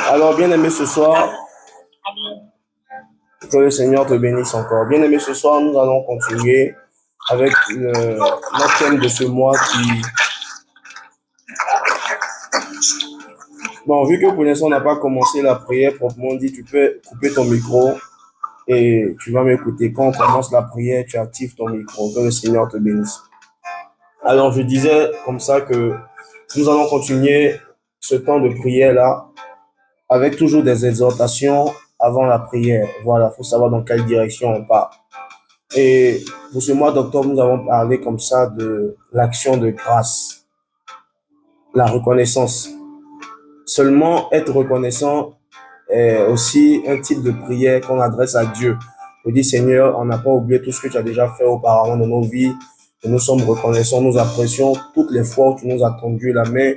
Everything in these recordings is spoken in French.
Alors, bien-aimé, ce soir, que le Seigneur te bénisse encore. Bien-aimé, ce soir, nous allons continuer avec notre thème de ce mois qui... Bon, vu que pour l'instant, on n'a pas commencé la prière proprement dit, tu peux couper ton micro et tu vas m'écouter. Quand on commence la prière, tu actives ton micro. Que le Seigneur te bénisse. Alors, je disais comme ça que nous allons continuer ce temps de prière-là avec toujours des exhortations avant la prière. Voilà, il faut savoir dans quelle direction on part. Et pour ce mois d'octobre, nous avons parlé comme ça de l'action de grâce, la reconnaissance. Seulement être reconnaissant est aussi un type de prière qu'on adresse à Dieu. On dit, Seigneur, on n'a pas oublié tout ce que tu as déjà fait auparavant dans nos vies. Et nous sommes reconnaissants, nous apprécions toutes les fois où tu nous as tendu la main.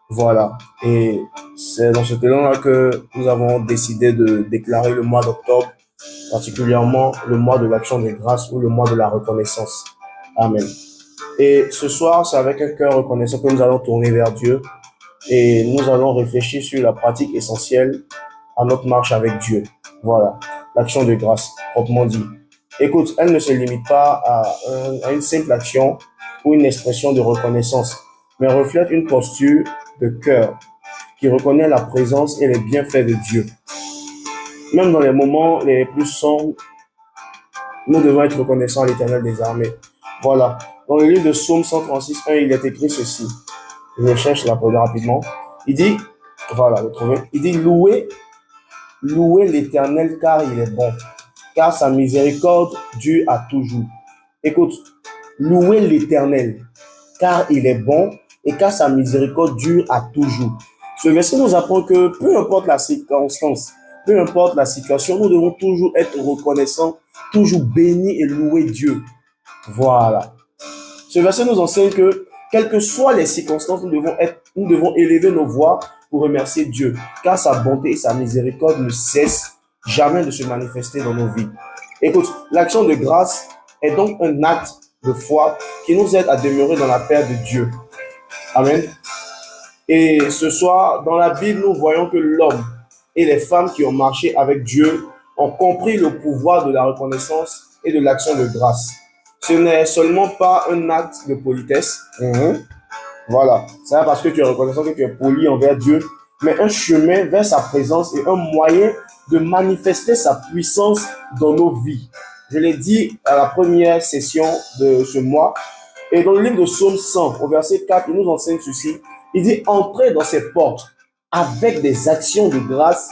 Voilà. Et c'est dans ce élan-là que nous avons décidé de déclarer le mois d'octobre, particulièrement le mois de l'action de grâce ou le mois de la reconnaissance. Amen. Et ce soir, c'est avec un cœur reconnaissant que nous allons tourner vers Dieu et nous allons réfléchir sur la pratique essentielle à notre marche avec Dieu. Voilà, l'action de grâce, proprement dit. Écoute, elle ne se limite pas à une simple action ou une expression de reconnaissance, mais reflète une posture de cœur qui reconnaît la présence et les bienfaits de Dieu. Même dans les moments les plus sombres, nous devons être reconnaissants à l'Éternel des armées. Voilà. Dans le livre de Psaume 136:1, il est écrit ceci. Je cherche la parole rapidement. Il dit, voilà, vous trouvez. Il dit, louez l'Éternel car il est bon, car sa miséricorde dure à toujours. Écoute, louez l'Éternel car il est bon et car sa miséricorde dure à toujours. Ce verset nous apprend que peu importe la circonstance, peu importe la situation, nous devons toujours être reconnaissants, toujours bénis et louer Dieu. Voilà. Ce verset nous enseigne que, quelles que soient les circonstances, nous devons élever nos voix pour remercier Dieu, car sa bonté et sa miséricorde ne cessent jamais de se manifester dans nos vies. Écoute, l'action de grâce est donc un acte de foi qui nous aide à demeurer dans la paix de Dieu. Amen. Et ce soir, dans la Bible, nous voyons que l'homme et les femmes qui ont marché avec Dieu ont compris le pouvoir de la reconnaissance et de l'action de grâce. Ce n'est seulement pas un acte de politesse. Voilà. C'est pas parce que tu es reconnaissant que tu es poli envers Dieu, mais un chemin vers sa présence et un moyen de manifester sa puissance dans nos vies. Je l'ai dit à la première session de ce mois. Et dans le livre de Psaume 100, au verset 4, il nous enseigne ceci. Il dit, entrez dans ses portes avec des actions de grâce,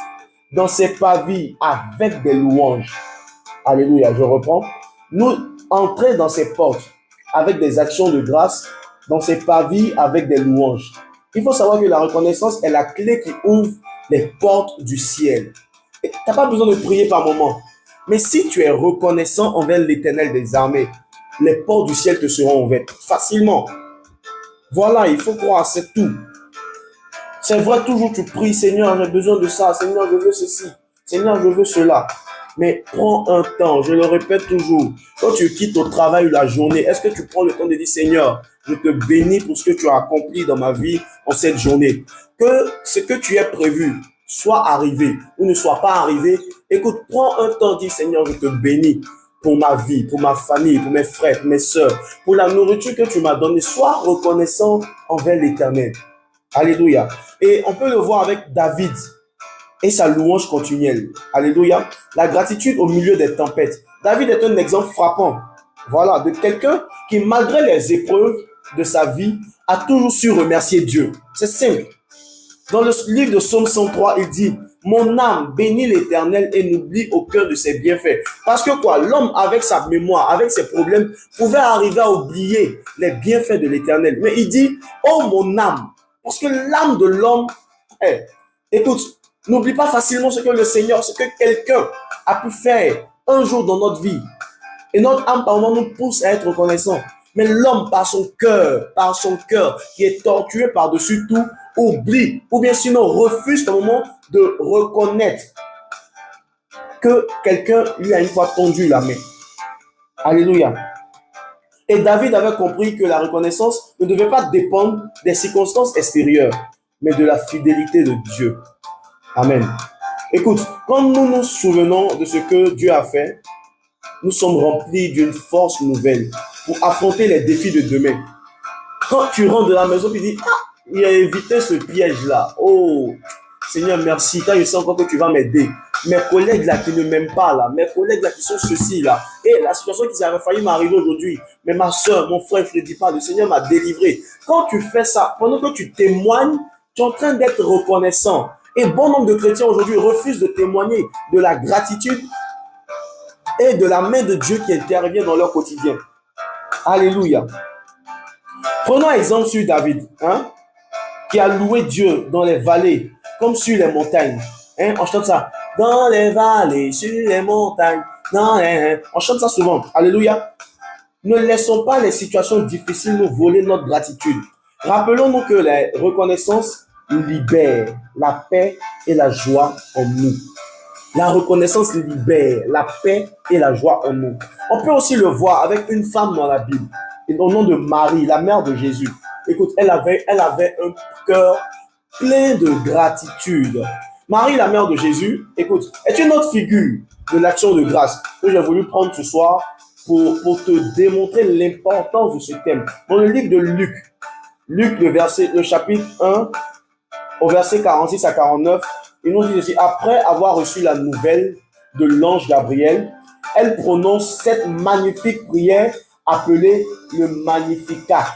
dans ses pavillons avec des louanges. Alléluia, je reprends. Nous entrer dans ses portes avec des actions de grâce, dans ses pavillons avec des louanges. Il faut savoir que la reconnaissance est la clé qui ouvre les portes du ciel. Tu n'as pas besoin de prier par moment. Mais si tu es reconnaissant envers l'Éternel des armées, les portes du ciel te seront ouvertes facilement. Voilà, il faut croire, c'est tout. C'est vrai, toujours tu pries, Seigneur, j'ai besoin de ça, Seigneur, je veux ceci, Seigneur, je veux cela. Mais prends un temps, je le répète toujours, quand tu quittes au travail ou la journée, est-ce que tu prends le temps de dire, Seigneur, je te bénis pour ce que tu as accompli dans ma vie en cette journée. Que ce que tu as prévu soit arrivé ou ne soit pas arrivé, écoute, prends un temps, dis, Seigneur, je te bénis pour ma vie, pour ma famille, pour mes frères, pour mes sœurs, pour la nourriture que tu m'as donnée. Sois reconnaissant envers l'Éternel. Alléluia. Et on peut le voir avec David et sa louange continuelle. Alléluia. La gratitude au milieu des tempêtes. David est un exemple frappant. Voilà, de quelqu'un qui, malgré les épreuves de sa vie, a toujours su remercier Dieu. C'est simple. Dans le livre de Psaume 103, il dit, mon âme bénit l'Éternel et n'oublie aucun de ses bienfaits. Parce que quoi, l'homme avec sa mémoire, avec ses problèmes, pouvait arriver à oublier les bienfaits de l'Éternel. Mais il dit, oh mon âme, parce que l'âme de l'homme, écoute, n'oublie pas facilement ce que le Seigneur, ce que quelqu'un a pu faire un jour dans notre vie. Et notre âme, par moment, nous pousse à être reconnaissant. Mais l'homme, par son cœur, qui est torturé par-dessus tout, oublie, ou bien sinon refuse un moment de reconnaître que quelqu'un lui a une fois tendu la main. Alléluia. Et David avait compris que la reconnaissance ne devait pas dépendre des circonstances extérieures, mais de la fidélité de Dieu. Amen. Écoute, quand nous nous souvenons de ce que Dieu a fait, nous sommes remplis d'une force nouvelle pour affronter les défis de demain. Quand tu rentres de la maison, tu dis, il a évité ce piège-là. Oh, Seigneur, merci. Quand je sens encore que tu vas m'aider. Mes collègues là qui ne m'aiment pas là, mes collègues là qui sont ceci là, et la situation qui avait failli m'arriver aujourd'hui, mais ma soeur, mon frère, je ne dis pas, le Seigneur m'a délivré. Quand tu fais ça, pendant que tu témoignes, tu es en train d'être reconnaissant. Et bon nombre de chrétiens aujourd'hui refusent de témoigner de la gratitude et de la main de Dieu qui intervient dans leur quotidien. Alléluia. Prenons exemple sur David, qui a loué Dieu dans les vallées comme sur les montagnes. On chante ça. Dans les vallées, sur les montagnes. On chante ça souvent. Alléluia. Ne laissons pas les situations difficiles nous voler notre gratitude. Rappelons-nous que la reconnaissance libère la paix et la joie en nous. La reconnaissance libère la paix et la joie en nous. On peut aussi le voir avec une femme dans la Bible, au nom de Marie, la mère de Jésus. Écoute, elle avait un cœur plein de gratitude. Marie, la mère de Jésus, écoute, est une autre figure de l'action de grâce que j'ai voulu prendre ce soir pour te démontrer l'importance de ce thème. Dans le livre de Luc, le chapitre 1, au verset 46 à 49, il nous dit ceci: après avoir reçu la nouvelle de l'ange Gabriel, elle prononce cette magnifique prière appelée le Magnificat.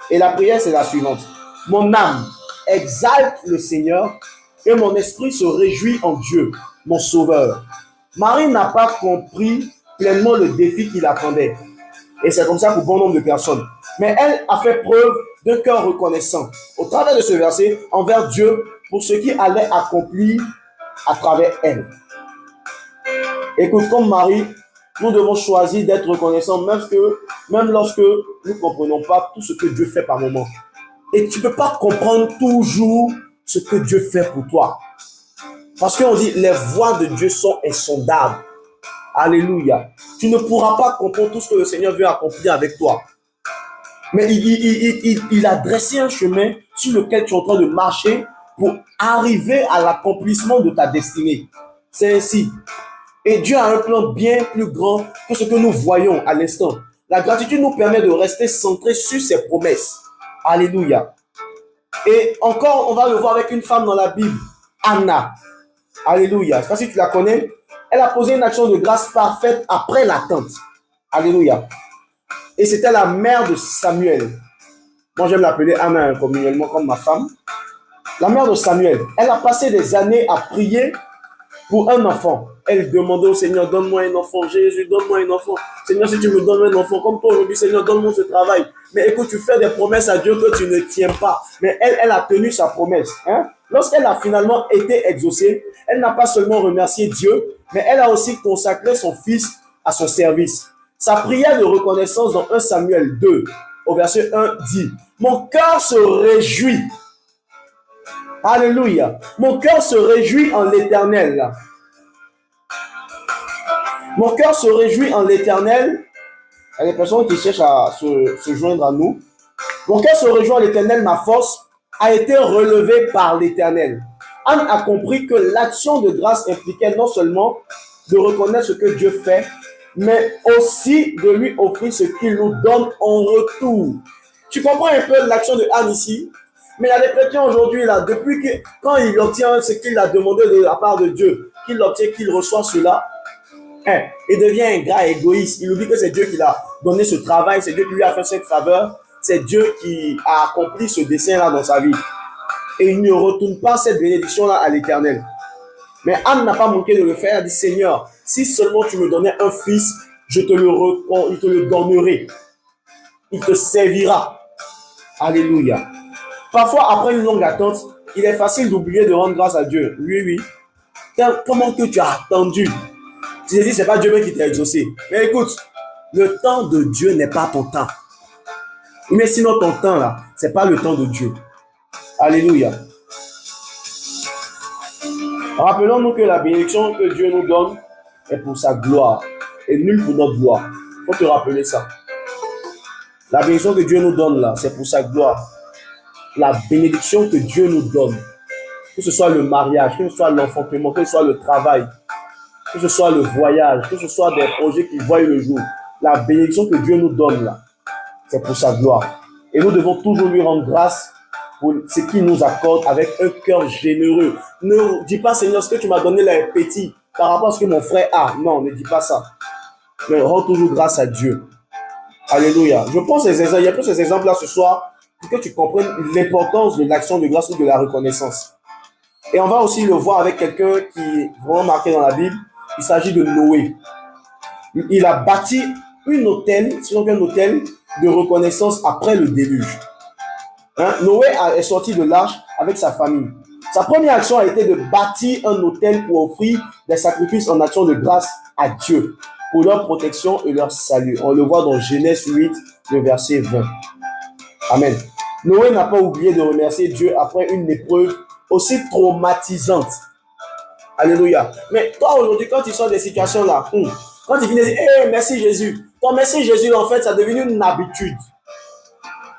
Et la prière, c'est la suivante: mon âme exalte le Seigneur et mon esprit se réjouit en Dieu, mon Sauveur. Marie n'a pas compris pleinement le défi qui l'attendait. Et c'est comme ça pour bon nombre de personnes. Mais elle a fait preuve d'un cœur reconnaissant au travers de ce verset envers Dieu pour ce qui allait accomplir à travers elle. Écoute, comme Marie, nous devons choisir d'être reconnaissants même lorsque nous ne comprenons pas tout ce que Dieu fait par moment. Et tu ne peux pas comprendre toujours ce que Dieu fait pour toi. Parce qu'on dit, les voies de Dieu sont insondables. Alléluia. Tu ne pourras pas comprendre tout ce que le Seigneur veut accomplir avec toi. Mais il a dressé un chemin sur lequel tu es en train de marcher pour arriver à l'accomplissement de ta destinée. C'est ainsi. Et Dieu a un plan bien plus grand que ce que nous voyons à l'instant. La gratitude nous permet de rester centrés sur ses promesses. Alléluia. Et encore, on va le voir avec une femme dans la Bible, Anna. Alléluia. Je ne sais pas si tu la connais. Elle a posé une action de grâce parfaite après l'attente. Alléluia. Et c'était la mère de Samuel. Moi, j'aime l'appeler Anna communément comme ma femme. La mère de Samuel. Elle a passé des années à prier pour un enfant. Elle demandait au Seigneur, donne-moi un enfant. Jésus, donne-moi un enfant. Seigneur, si tu me donnes un enfant, comme toi aujourd'hui, Seigneur, donne-moi ce travail. Mais écoute, tu fais des promesses à Dieu que tu ne tiens pas. Mais elle a tenu sa promesse. Lorsqu'elle a finalement été exaucée, elle n'a pas seulement remercié Dieu, mais elle a aussi consacré son fils à son service. Sa prière de reconnaissance dans 1 Samuel 2, au verset 1, dit: mon cœur se réjouit. Alléluia. Mon cœur se réjouit en l'Éternel. Mon cœur se réjouit en l'Éternel. Il y a des personnes qui cherchent à se joindre à nous. Mon cœur se réjouit en l'Éternel, ma force a été relevée par l'Éternel. Anne a compris que l'action de grâce impliquait non seulement de reconnaître ce que Dieu fait, mais aussi de lui offrir ce qu'il nous donne en retour. Tu comprends un peu l'action de Anne ici? Mais il y a des chrétiens aujourd'hui, là, depuis que, quand il obtient ce qu'il a demandé de la part de Dieu, qu'il obtient, qu'il reçoit cela, il devient ingrat, égoïste. Il oublie que c'est Dieu qui l'a donné ce travail, c'est Dieu qui lui a fait cette faveur, c'est Dieu qui a accompli ce dessein-là dans sa vie. Et il ne retourne pas cette bénédiction-là à l'Éternel. Mais Anne n'a pas manqué de le faire. Elle a dit: Seigneur, si seulement tu me donnais un fils, il te le donnerai. Il te servira. Alléluia. Parfois, après une longue attente, il est facile d'oublier de rendre grâce à Dieu. Oui. Comment que tu as attendu? Tu te dis, c'est pas Dieu même qui t'a exaucé. Mais écoute, le temps de Dieu n'est pas ton temps. Mais sinon, ton temps là, c'est pas le temps de Dieu. Alléluia. Rappelons-nous que la bénédiction que Dieu nous donne est pour sa gloire et nulle pour notre gloire. Il faut te rappeler ça. La bénédiction que Dieu nous donne là, c'est pour sa gloire la bénédiction que Dieu nous donne, que ce soit le mariage, que ce soit l'enfantement, que ce soit le travail, que ce soit le voyage, que ce soit des projets qui voient le jour, la bénédiction que Dieu nous donne là, c'est pour sa gloire. Et nous devons toujours lui rendre grâce pour ce qu'il nous accorde avec un cœur généreux. Ne dis pas, Seigneur, ce que tu m'as donné là est petit par rapport à ce que mon frère a. Non, ne dis pas ça. Mais rends toujours grâce à Dieu. Alléluia. Je prends ces exemples, il y a plus ces exemples-là ce soir pour que tu comprennes l'importance de l'action de grâce ou de la reconnaissance. Et on va aussi le voir avec quelqu'un qui est vraiment marqué dans la Bible. Il s'agit de Noé. Il a bâti un hôtel de reconnaissance après le déluge. Noé est sorti de l'arche avec sa famille. Sa première action a été de bâtir un hôtel pour offrir des sacrifices en action de grâce à Dieu pour leur protection et leur salut. On le voit dans Genèse 8, le verset 20. Amen. Noé n'a pas oublié de remercier Dieu après une épreuve aussi traumatisante. Alléluia. Mais toi, aujourd'hui, quand tu sors des situations là, quand tu finis de dire, hey, merci Jésus. Ton merci Jésus, en fait, ça est devenu une habitude.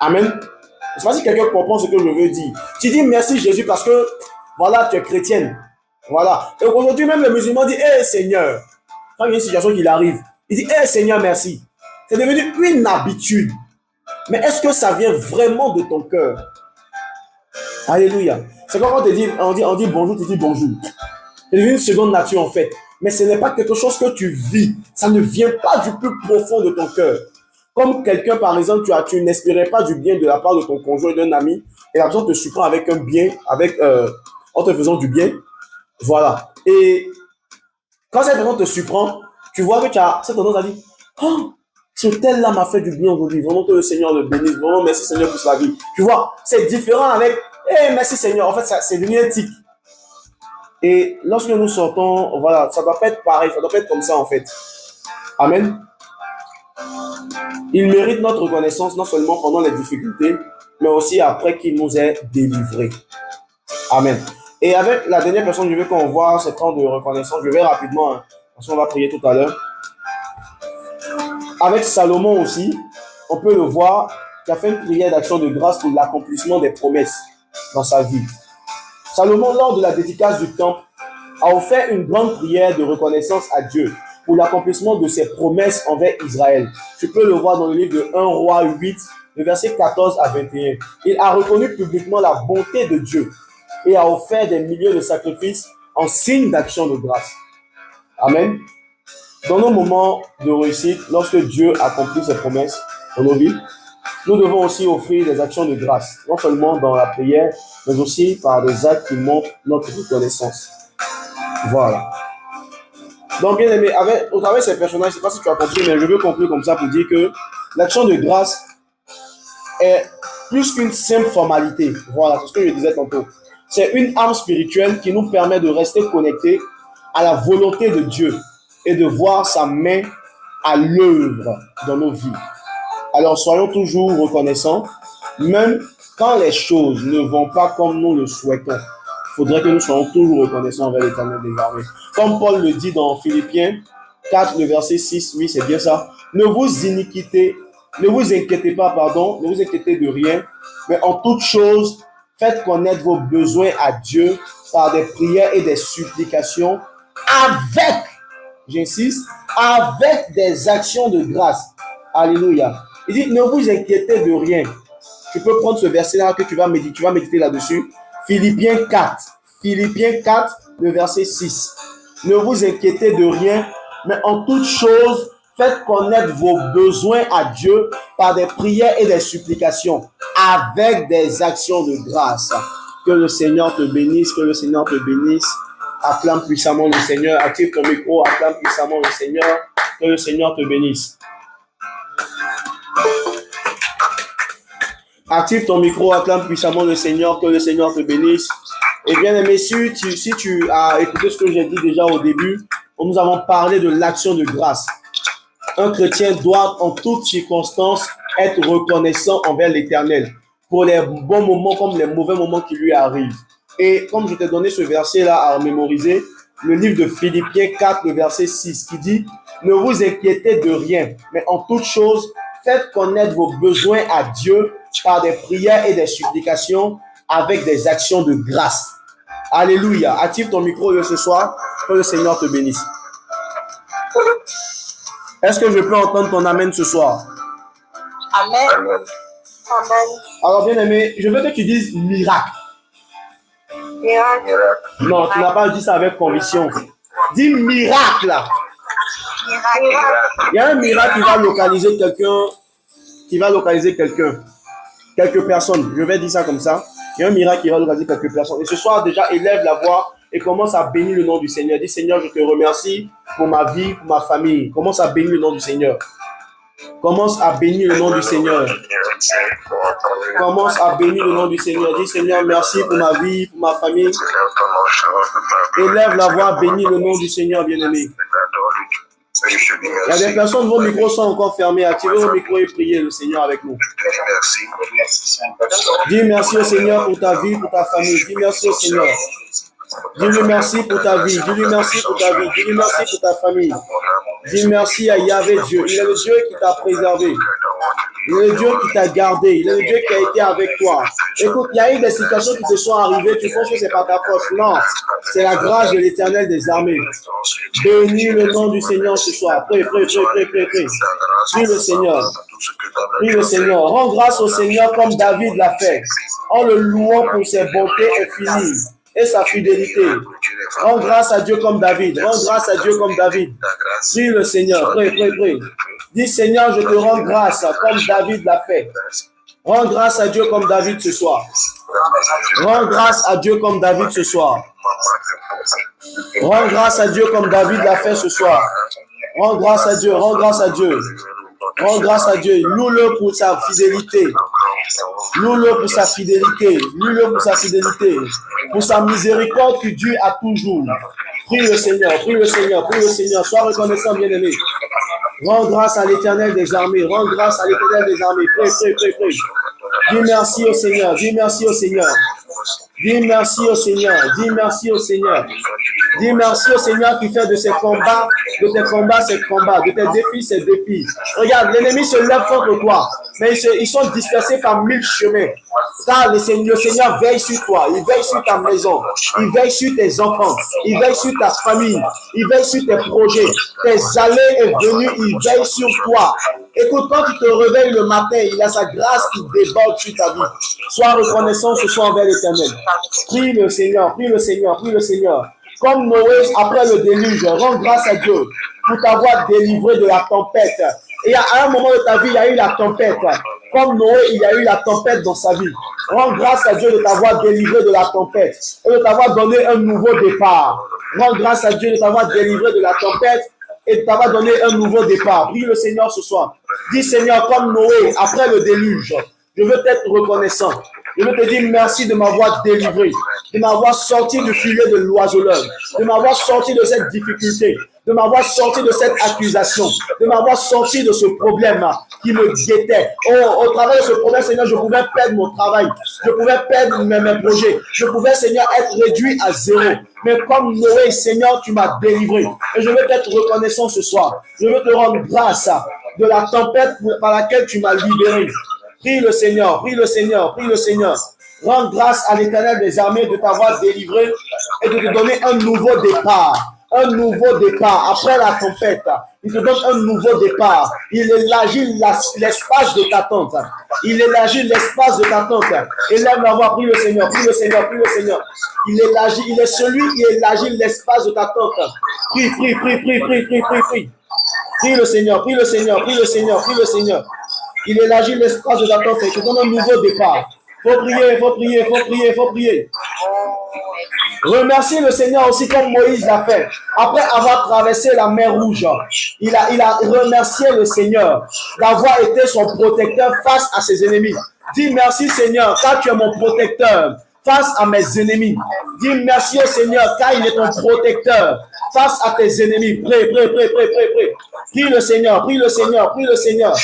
Amen. Je ne sais pas si quelqu'un comprend ce que je veux dire. Tu dis merci Jésus parce que, voilà, tu es chrétienne. Voilà. Et aujourd'hui, même le musulman dit, hey Seigneur. Quand il y a une situation qui arrive, il dit, hey Seigneur, merci. C'est devenu une habitude. Mais est-ce que ça vient vraiment de ton cœur? Alléluia. C'est comme quand on dit bonjour, tu dis bonjour. C'est devenu une seconde nature en fait. Mais ce n'est pas quelque chose que tu vis. Ça ne vient pas du plus profond de ton cœur. Comme quelqu'un, par exemple, tu n'espérais pas du bien de la part de ton conjoint, d'un ami, et la personne te surprend avec un bien, en te faisant du bien. Voilà. Et quand cette personne te surprend, tu vois que tu as cette tendance à dire, oh, ce tel-là m'a fait du bien aujourd'hui. Vraiment que le Seigneur le bénisse. Vraiment, merci Seigneur pour sa vie. Tu vois, c'est différent avec, hey, merci Seigneur. En fait, c'est devenu un tic. Et lorsque nous sortons, voilà, ça doit pas être pareil, ça doit pas être comme ça en fait. Amen. Il mérite notre reconnaissance non seulement pendant les difficultés, mais aussi après qu'il nous ait délivrés. Amen. Et avec la dernière personne, je veux qu'on voit ce temps de reconnaissance. Je vais rapidement, parce qu'on va prier tout à l'heure. Avec Salomon aussi, on peut le voir, qui a fait une prière d'action de grâce pour l'accomplissement des promesses dans sa vie. Salomon, lors de la dédicace du temple, a offert une grande prière de reconnaissance à Dieu pour l'accomplissement de ses promesses envers Israël. Tu peux le voir dans le livre de 1 Roi 8, le verset 14 à 21. Il a reconnu publiquement la bonté de Dieu et a offert des milliers de sacrifices en signe d'action de grâce. Amen. Dans nos moments de réussite, lorsque Dieu accomplit ses promesses dans nos vies, nous devons aussi offrir des actions de grâce, non seulement dans la prière, mais aussi par des actes qui montrent notre reconnaissance. Voilà. Donc, bien aimé, au travers de ces personnages, je ne sais pas si tu as compris, mais je veux conclure comme ça pour dire que l'action de grâce est plus qu'une simple formalité. Voilà, c'est ce que je disais tantôt. C'est une arme spirituelle qui nous permet de rester connectés à la volonté de Dieu et de voir sa main à l'œuvre dans nos vies. Alors, soyons toujours reconnaissants, même quand les choses ne vont pas comme nous le souhaitons. Il faudrait que nous soyons toujours reconnaissants envers l'Éternel désormais. Comme Paul le dit dans Philippiens 4, le verset 6, oui, c'est bien ça. Ne vous inquiétez de rien, mais en toute chose, faites connaître vos besoins à Dieu par des prières et des supplications avec, j'insiste, avec des actions de grâce. Alléluia. Il dit, ne vous inquiétez de rien. Tu peux prendre ce verset-là que tu vas méditer là-dessus. Philippiens 4, le verset 6. Ne vous inquiétez de rien, mais en toute chose, faites connaître vos besoins à Dieu par des prières et des supplications, avec des actions de grâce. Que le Seigneur te bénisse, que le Seigneur te bénisse. Acclame puissamment le Seigneur. Active ton micro, acclame puissamment le Seigneur. Que le Seigneur te bénisse. Active ton micro, acclame puissamment le Seigneur, que le Seigneur te bénisse. Et bien aimé, si tu as écouté ce que j'ai dit déjà au début, nous avons parlé de l'action de grâce. Un chrétien doit en toutes circonstances être reconnaissant envers l'Éternel pour les bons moments comme les mauvais moments qui lui arrivent. Et comme je t'ai donné ce verset-là à mémoriser, le livre de Philippiens 4, le verset 6, qui dit « Ne vous inquiétez de rien, mais en toute chose, faites connaître vos besoins à Dieu par des prières et des supplications avec des actions de grâce. Alléluia. Active ton micro ce soir, que le Seigneur te bénisse. Est-ce que je peux entendre ton amen ce soir? Amen. Amen. Alors, bien aimé, je veux que tu dises miracle. Miracle. Non, tu n'as pas dit ça avec conviction. Dis miracle. Miracle. Il y a un miracle qui va localiser quelqu'un. Quelques personnes. Je vais dire ça comme ça. Il y a un miracle qui va localiser quelques personnes. Et ce soir, déjà, élève la voix et commence à bénir le nom du Seigneur. Dis, Seigneur, je te remercie pour ma vie, pour ma famille. Commence à bénir le nom du Seigneur. Commence à bénir le nom du Seigneur. Commence à bénir le nom du Seigneur. Dis, Seigneur, merci pour ma vie, pour ma famille. Élève la voix, bénis le nom du Seigneur, bien-aimé. Il y a des personnes, vos micros sont encore fermés. Activez vos micros et priez le Seigneur avec nous. Dis merci au Seigneur pour ta vie, pour ta famille. Dis merci au Seigneur. Dis-lui merci pour ta vie. Dis-lui merci pour ta vie. Dis-lui merci pour ta famille. Dis merci à Yahvé Dieu. Il est le Dieu qui t'a préservé. Il est le Dieu qui t'a gardé. Il est le Dieu qui a été avec toi. Écoute, il y a eu des situations qui te sont arrivées. Tu penses que c'est pas ta force. Non, c'est la grâce de l'Éternel des armées. Bénis le nom du Seigneur ce soir. Prie. Prie le Seigneur. Prie le Seigneur. Rends grâce au Seigneur comme David l'a fait. En le louant pour ses bontés infinies et sa fidélité. Rends grâce à Dieu comme David. Rends grâce à Dieu comme David. Prie le Seigneur. Prie. Dis, Seigneur, je te rends grâce comme David l'a fait. Rends grâce à Dieu comme David ce soir. Rends grâce à Dieu comme David ce soir. Rends grâce à Dieu comme David l'a fait ce soir. Rends grâce à Dieu. Rends grâce à Dieu. Rends grâce à Dieu. Loue-le pour sa fidélité. Loue-le pour sa fidélité. Loue-le pour sa fidélité. Pour sa miséricorde qui dure à toujours. Prie le Seigneur. Prie le Seigneur. Prie le Seigneur. Sois reconnaissant, bien-aimé. Rends grâce à l'Éternel des armées. Rends grâce à l'Éternel des armées. Prie. Dis merci au Seigneur. Dis merci au Seigneur. Dis merci au Seigneur. Dis merci au Seigneur. Dis merci au Seigneur qui fait de tes combats ses combats, de tes défis ses défis. Regarde, l'ennemi se lève contre toi, mais ils sont dispersés par 1000 chemins. Car le Seigneur veille sur toi, il veille sur ta maison, il veille sur tes enfants, il veille sur ta famille, il veille sur tes projets, tes allées et venues, il veille sur toi. Écoute, quand tu te réveilles le matin, il a sa grâce qui déborde sur ta vie. Sois reconnaissant ce soir envers l'Éternel. Prie le Seigneur, prie le Seigneur, prie le Seigneur. Comme Noé, après le déluge, rends grâce à Dieu pour t'avoir délivré de la tempête. Et à un moment de ta vie, il y a eu la tempête. Comme Noé, il y a eu la tempête dans sa vie. Rends grâce à Dieu de t'avoir délivré de la tempête et de t'avoir donné un nouveau départ. Rends grâce à Dieu de t'avoir délivré de la tempête et de t'avoir donné un nouveau départ. Prie le Seigneur ce soir. Dis, Seigneur, comme Noé, après le déluge, je veux être reconnaissant. Je veux te dire merci de m'avoir délivré, de m'avoir sorti du filet de l'oiseleur, de m'avoir sorti de cette difficulté, de m'avoir sorti de cette accusation, de m'avoir sorti de ce problème qui me guettait. Oh, au travers de ce problème, Seigneur, je pouvais perdre mon travail, je pouvais perdre mes projets, je pouvais, Seigneur, être réduit à zéro. Mais comme Noé, Seigneur, tu m'as délivré. Et je veux être reconnaissant ce soir. Je veux te rendre grâce de la tempête par laquelle tu m'as libéré. Prie le Seigneur, prie le Seigneur, prie le Seigneur. Rends grâce à l'Éternel des armées de t'avoir délivré et de te donner un nouveau départ. Un nouveau départ après la tempête. Il te donne un nouveau départ. Il élargit l'espace de ta tente. Il élargit l'espace de ta tente. Élève la voix, prie le Seigneur, prie le Seigneur, prie le Seigneur. Il est celui qui élargit l'espace de ta tente. Prie. Prie le Seigneur, prie le Seigneur, prie le Seigneur, prie le Seigneur. Il élargit l'espace de ta tente et te donne un nouveau départ. Faut prier. Remercie le Seigneur aussi comme Moïse l'a fait. Après avoir traversé la mer Rouge, il a remercié le Seigneur d'avoir été son protecteur face à ses ennemis. Dis merci Seigneur car tu es mon protecteur face à mes ennemis. Dis merci au Seigneur car il est ton protecteur face à tes ennemis. Prie. Prie le Seigneur, prie le Seigneur, prie le Seigneur.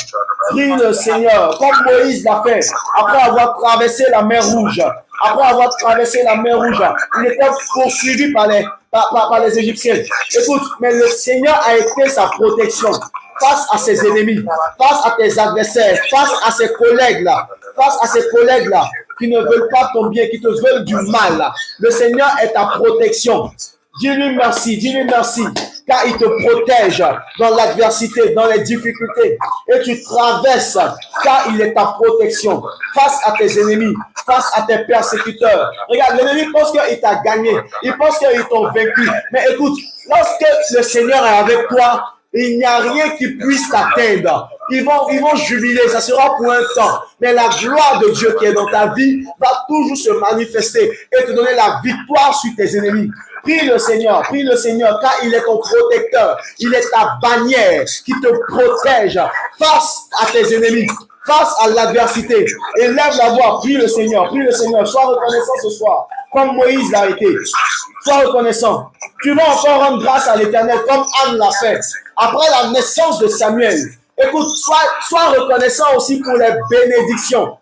Prie le Seigneur, comme Moïse l'a fait, après avoir traversé la mer Rouge. Après avoir traversé la mer Rouge, il était poursuivi par les Égyptiens. Écoute, mais le Seigneur a été sa protection. face à ses ennemis, face à tes adversaires, face à ces collègues-là, qui ne veulent pas ton bien, qui te veulent du mal, là. Le Seigneur est ta protection. Dis-lui merci, car il te protège dans l'adversité, dans les difficultés. Et tu traverses, car il est ta protection face à tes ennemis, face à tes persécuteurs. Regarde, l'ennemi pense qu'il t'a gagné, il pense qu'ils t'ont vaincu. Mais écoute, lorsque le Seigneur est avec toi, il n'y a rien qui puisse t'atteindre. Ils vont jubiler, ça sera pour un temps. Mais la gloire de Dieu qui est dans ta vie va toujours se manifester et te donner la victoire sur tes ennemis. Prie le Seigneur, car il est ton protecteur. Il est ta bannière qui te protège face à tes ennemis, face à l'adversité. Élève la voix, prie le Seigneur. Sois reconnaissant ce soir, comme Moïse l'a été. Sois reconnaissant. Tu vas encore rendre grâce à l'Éternel comme Anne l'a fait. Après la naissance de Samuel, écoute, sois reconnaissant aussi pour les bénédictions.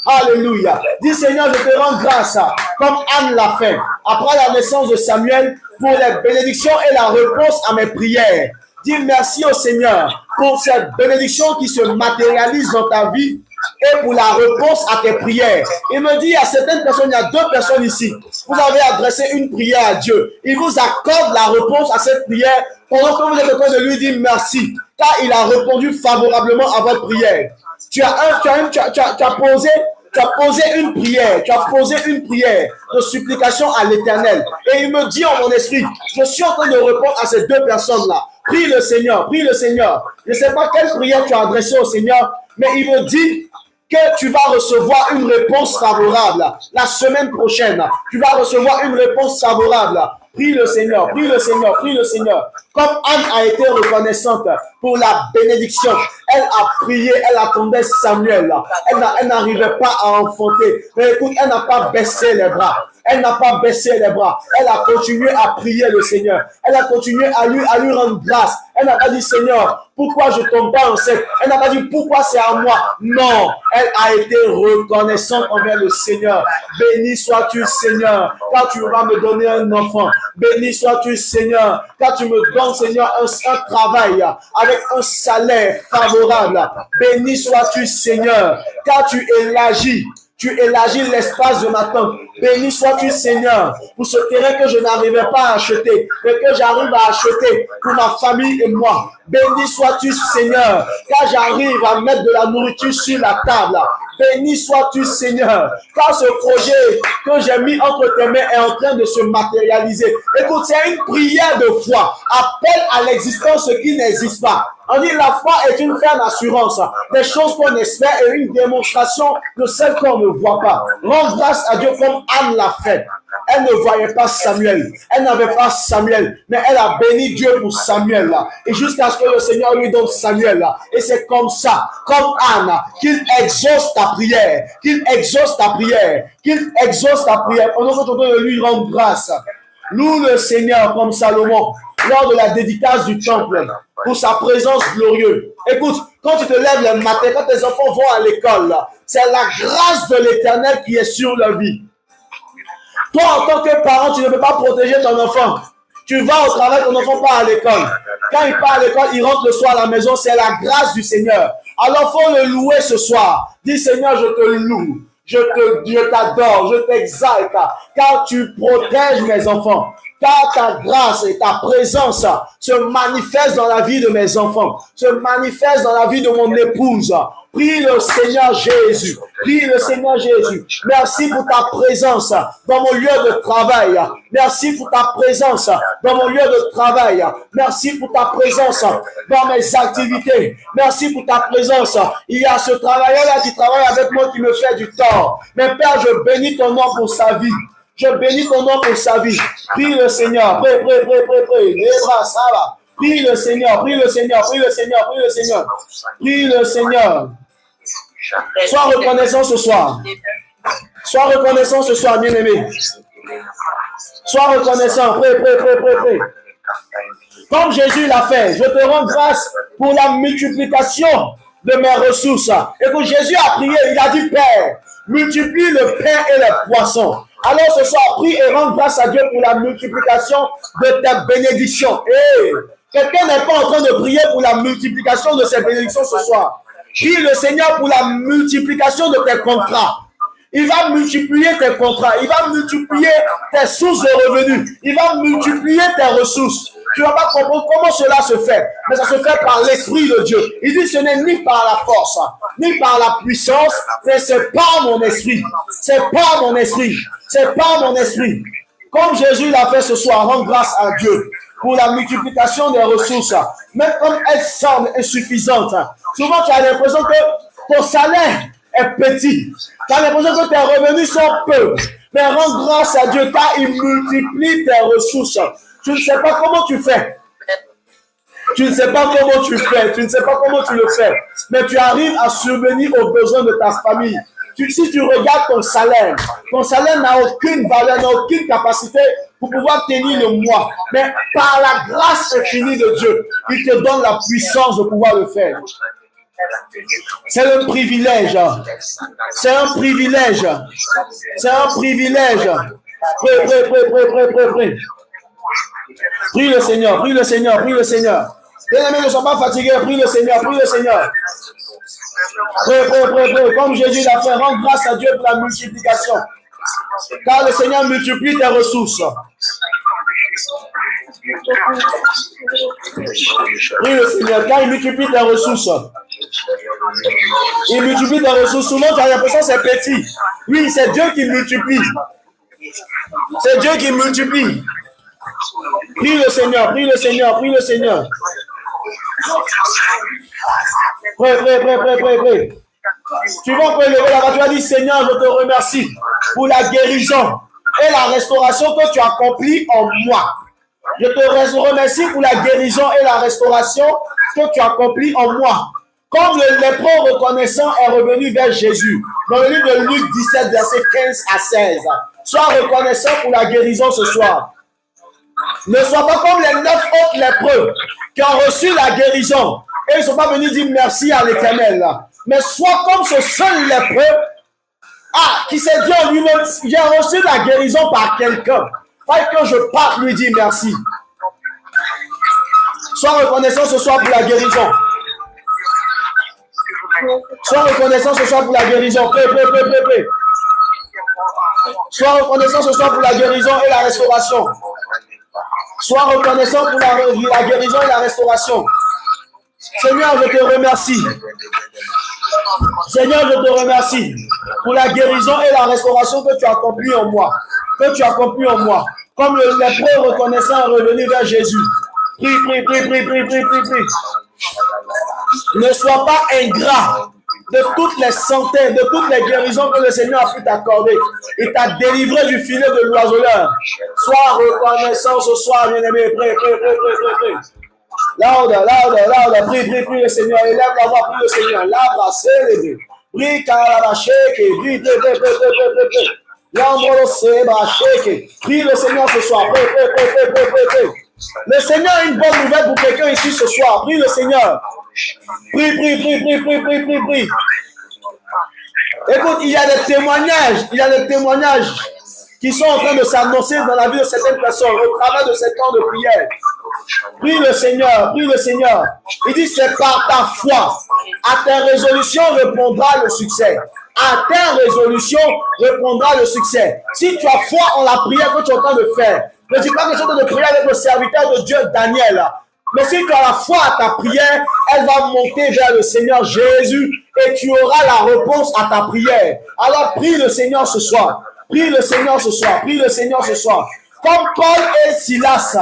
Alléluia. Dis Seigneur, je te rends grâce, comme Anne l'a fait, après la naissance de Samuel, pour les bénédictions et la réponse à mes prières. Dis merci au Seigneur pour cette bénédiction qui se matérialise dans ta vie et pour la réponse à tes prières. Il me dit à certaines personnes, il y a 2 personnes ici, vous avez adressé une prière à Dieu. Il vous accorde la réponse à cette prière pendant que vous êtes en train de lui dire merci, car il a répondu favorablement à votre prière. Tu as posé une prière de supplication à l'Éternel. Et il me dit en mon esprit, je suis en train de répondre à ces 2 personnes-là. Prie le Seigneur. Je ne sais pas quelle prière tu as adressée au Seigneur, mais il me dit que tu vas recevoir une réponse favorable. La semaine prochaine, tu vas recevoir une réponse favorable. Prie le Seigneur. Comme Anne a été reconnaissante pour la bénédiction, elle a prié, elle attendait Samuel. Elle n'arrivait pas à enfanter. Mais écoute, elle n'a pas baissé les bras. Elle a continué à prier le Seigneur. Elle a continué à lui rendre grâce. Elle n'a pas dit Seigneur, pourquoi je tombe pas enceinte? Elle n'a pas dit pourquoi c'est à moi. Non, elle a été reconnaissante envers le Seigneur. Béni sois-tu Seigneur, car tu vas me donner un enfant. Béni sois-tu Seigneur, car tu me donnes Seigneur un travail avec un salaire favorable. Béni sois-tu Seigneur, car tu élargis l'espace de ma tente. Béni sois-tu Seigneur pour ce terrain que je n'arrivais pas à acheter, mais que j'arrive à acheter pour ma famille et moi. Béni sois-tu Seigneur, car j'arrive à mettre de la nourriture sur la table. Béni sois-tu Seigneur, car ce projet que j'ai mis entre tes mains est en train de se matérialiser. Écoute, c'est une prière de foi. Appelle à l'existence ce qui n'existe pas. On dit la foi est une ferme assurance des choses qu'on espère et une démonstration de celles qu'on ne voit pas. Rends grâce à Dieu comme Anne l'a fait. Elle ne voyait pas Samuel. Elle n'avait pas Samuel. Mais elle a béni Dieu pour Samuel là. Et jusqu'à ce que le Seigneur lui donne Samuel là. Et c'est comme ça, comme Anne, qu'il exauce ta prière. Pendant que tu dois lui rendre grâce. Loue le Seigneur comme Salomon lors de la dédicace du temple pour sa présence glorieuse. Écoute, quand tu te lèves le matin, quand tes enfants vont à l'école, c'est la grâce de l'Éternel qui est sur leur vie. Toi, en tant que parent, tu ne peux pas protéger ton enfant. Tu vas au travail, ton enfant part à l'école. Quand il part à l'école, il rentre le soir à la maison. C'est la grâce du Seigneur. Alors, il faut le louer ce soir. Dis, Seigneur, je te loue. Je t'adore, je t'exalte, car tu protèges mes enfants. Car ta grâce et ta présence se manifestent dans la vie de mes enfants, se manifestent dans la vie de mon épouse. Prie le Seigneur Jésus. Merci pour ta présence dans mon lieu de travail. Merci pour ta présence dans mon lieu de travail. Merci pour ta présence dans mes activités. Merci pour ta présence. Il y a ce travailleur-là qui travaille avec moi qui me fait du tort. Mais Père, je bénis ton nom pour sa vie. Prie le Seigneur. Prie. Les bras, ça va. Prie le Seigneur. Sois reconnaissant ce soir. Bien-aimé. Sois reconnaissant. Prie. Comme Jésus l'a fait, je te rends grâce pour la multiplication de mes ressources. Et que Jésus a prié, il a dit, Père, multiplie le pain et les poissons. Alors ce soir, prie et rends grâce à Dieu pour la multiplication de tes bénédictions. Quelqu'un n'est pas en train de prier pour la multiplication de ses bénédictions ce soir. Prie le Seigneur pour la multiplication de tes contrats. Il va multiplier tes contrats. Il va multiplier tes sources de revenus. Il va multiplier tes ressources. Tu ne vas pas comprendre comment cela se fait. Mais ça se fait par l'Esprit de Dieu. Il dit ce n'est ni par la force, ni par la puissance, mais c'est par mon esprit. C'est par mon esprit. C'est par mon esprit. Comme Jésus l'a fait ce soir, rends grâce à Dieu pour la multiplication des ressources. Même comme elles semblent insuffisantes. Souvent, tu as l'impression que ton salaire est petit. Tu as l'impression que tes revenus sont peu. Mais rends grâce à Dieu car il multiplie tes ressources. Tu ne sais pas comment tu fais. Tu ne sais pas comment tu fais. Tu ne sais pas comment tu le fais. Mais tu arrives à subvenir aux besoins de ta famille. Si tu regardes ton salaire n'a aucune valeur, n'a aucune capacité pour pouvoir tenir le mois. Mais par la grâce infinie de Dieu, il te donne la puissance de pouvoir le faire. C'est un privilège. C'est un privilège. C'est un privilège. Prie. Prie le Seigneur, prie le Seigneur, prie le Seigneur. Les amis ne sont pas fatigués, prie le Seigneur, prie le Seigneur. Prie. Comme Jésus l'a fait, rends grâce à Dieu pour la multiplication. Car le Seigneur multiplie tes ressources. Prie le Seigneur, car il multiplie tes ressources. Il multiplie tes ressources. Souvent, tu as l'impression que c'est petit. Oui, c'est Dieu qui multiplie. C'est Dieu qui multiplie. Prie le Seigneur, prie le Seigneur, prie le Seigneur. Prie. Tu vas te lever là-bas, tu vas dire Seigneur, je te remercie pour la guérison et la restauration que tu accomplis en moi. Je te remercie pour la guérison et la restauration que tu accomplis en moi. Comme le lépreux reconnaissant est revenu vers Jésus, dans le livre de Luc 17, versets 15 à 16. Sois reconnaissant pour la guérison ce soir. Ne sois pas comme les 9 autres lépreux qui ont reçu la guérison et ils ne sont pas venus dire merci à l'Éternel. Mais sois comme ce seul lépreux qui s'est dit en lui-même, j'ai reçu la guérison par quelqu'un. Fait que je parte lui dire merci. Sois reconnaissant ce soir pour la guérison. Sois reconnaissant ce soir pour la guérison. Prie. Sois reconnaissant ce soir pour la guérison et la restauration. Sois reconnaissant pour la guérison et la restauration. Seigneur, je te remercie. Seigneur, je te remercie pour la guérison et la restauration que tu as accompli en moi. Comme le lépreux reconnaissant est revenu vers Jésus. Prie. Ne sois pas ingrat de toutes les centaines, de toutes les guérisons que le Seigneur a pu t'accorder. Il t'a délivré du filet de l'oiseleur. Sois reconnaissant ce soir, bien-aimé. Prie. Loud. Prie le Seigneur. Élève la voix, prie le Seigneur. Prie, prie. Prie le Seigneur ce soir. Prie. Le Seigneur a une bonne nouvelle pour quelqu'un ici ce soir. Prie le Seigneur. Prie. Écoute, il y a des témoignages qui sont en train de s'annoncer dans la vie de certaines personnes au travers de ces temps de prière. Prie le Seigneur. Il dit, c'est par ta foi. À tes résolutions répondra le succès. À tes résolutions répondra le succès. Si tu as foi en la prière que tu es en train de faire, ne dis pas que tu es en train de prier avec le serviteur de Dieu, Daniel. Mais si tu as la foi à ta prière, elle va monter vers le Seigneur Jésus et tu auras la réponse à ta prière. Alors prie le Seigneur ce soir. Prie le Seigneur ce soir. Comme Paul et Silas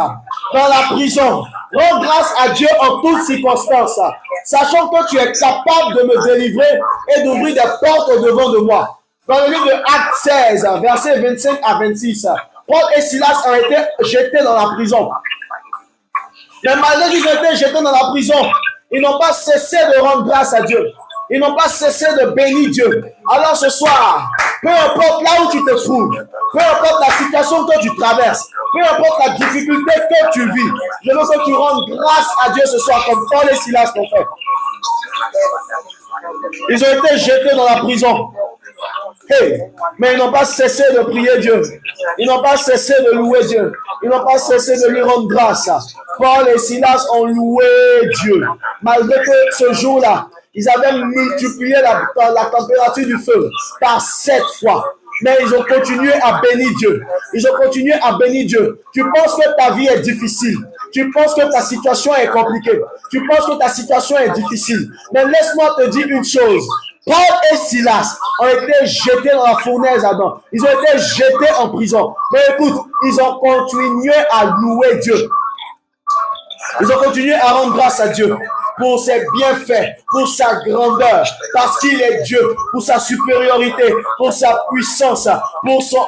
dans la prison, rends grâce à Dieu en toutes circonstances, sachant que tu es capable de me délivrer et d'ouvrir des portes au-devant de moi. Dans le livre de Actes 16, versets 25 à 26, Paul et Silas ont été jetés dans la prison. Mais malgré qu'ils ont été jetés dans la prison, ils n'ont pas cessé de rendre grâce à Dieu. Ils n'ont pas cessé de bénir Dieu. Alors ce soir, peu importe là où tu te trouves, peu importe la situation que tu traverses, peu importe la difficulté que tu vis, je veux que tu rendes grâce à Dieu ce soir comme Paul et Silas l'ont fait. Ils ont été jetés dans la prison. Hey, mais ils n'ont pas cessé de prier Dieu. Ils n'ont pas cessé de louer Dieu. Ils n'ont pas cessé de lui rendre grâce. Paul et Silas ont loué Dieu. Malgré que ce jour-là, ils avaient multiplié la température du feu par 7 fois. Mais ils ont continué à bénir Dieu. Ils ont continué à bénir Dieu. Tu penses que ta vie est difficile. Tu penses que ta situation est compliquée. Tu penses que ta situation est difficile. Mais laisse-moi te dire une chose. Paul et Silas ont été jetés dans la fournaise Adam. Ils ont été jetés en prison. Mais écoute, ils ont continué à louer Dieu. Ils ont continué à rendre grâce à Dieu pour ses bienfaits, pour sa grandeur, parce qu'il est Dieu, pour sa supériorité, pour sa puissance, pour son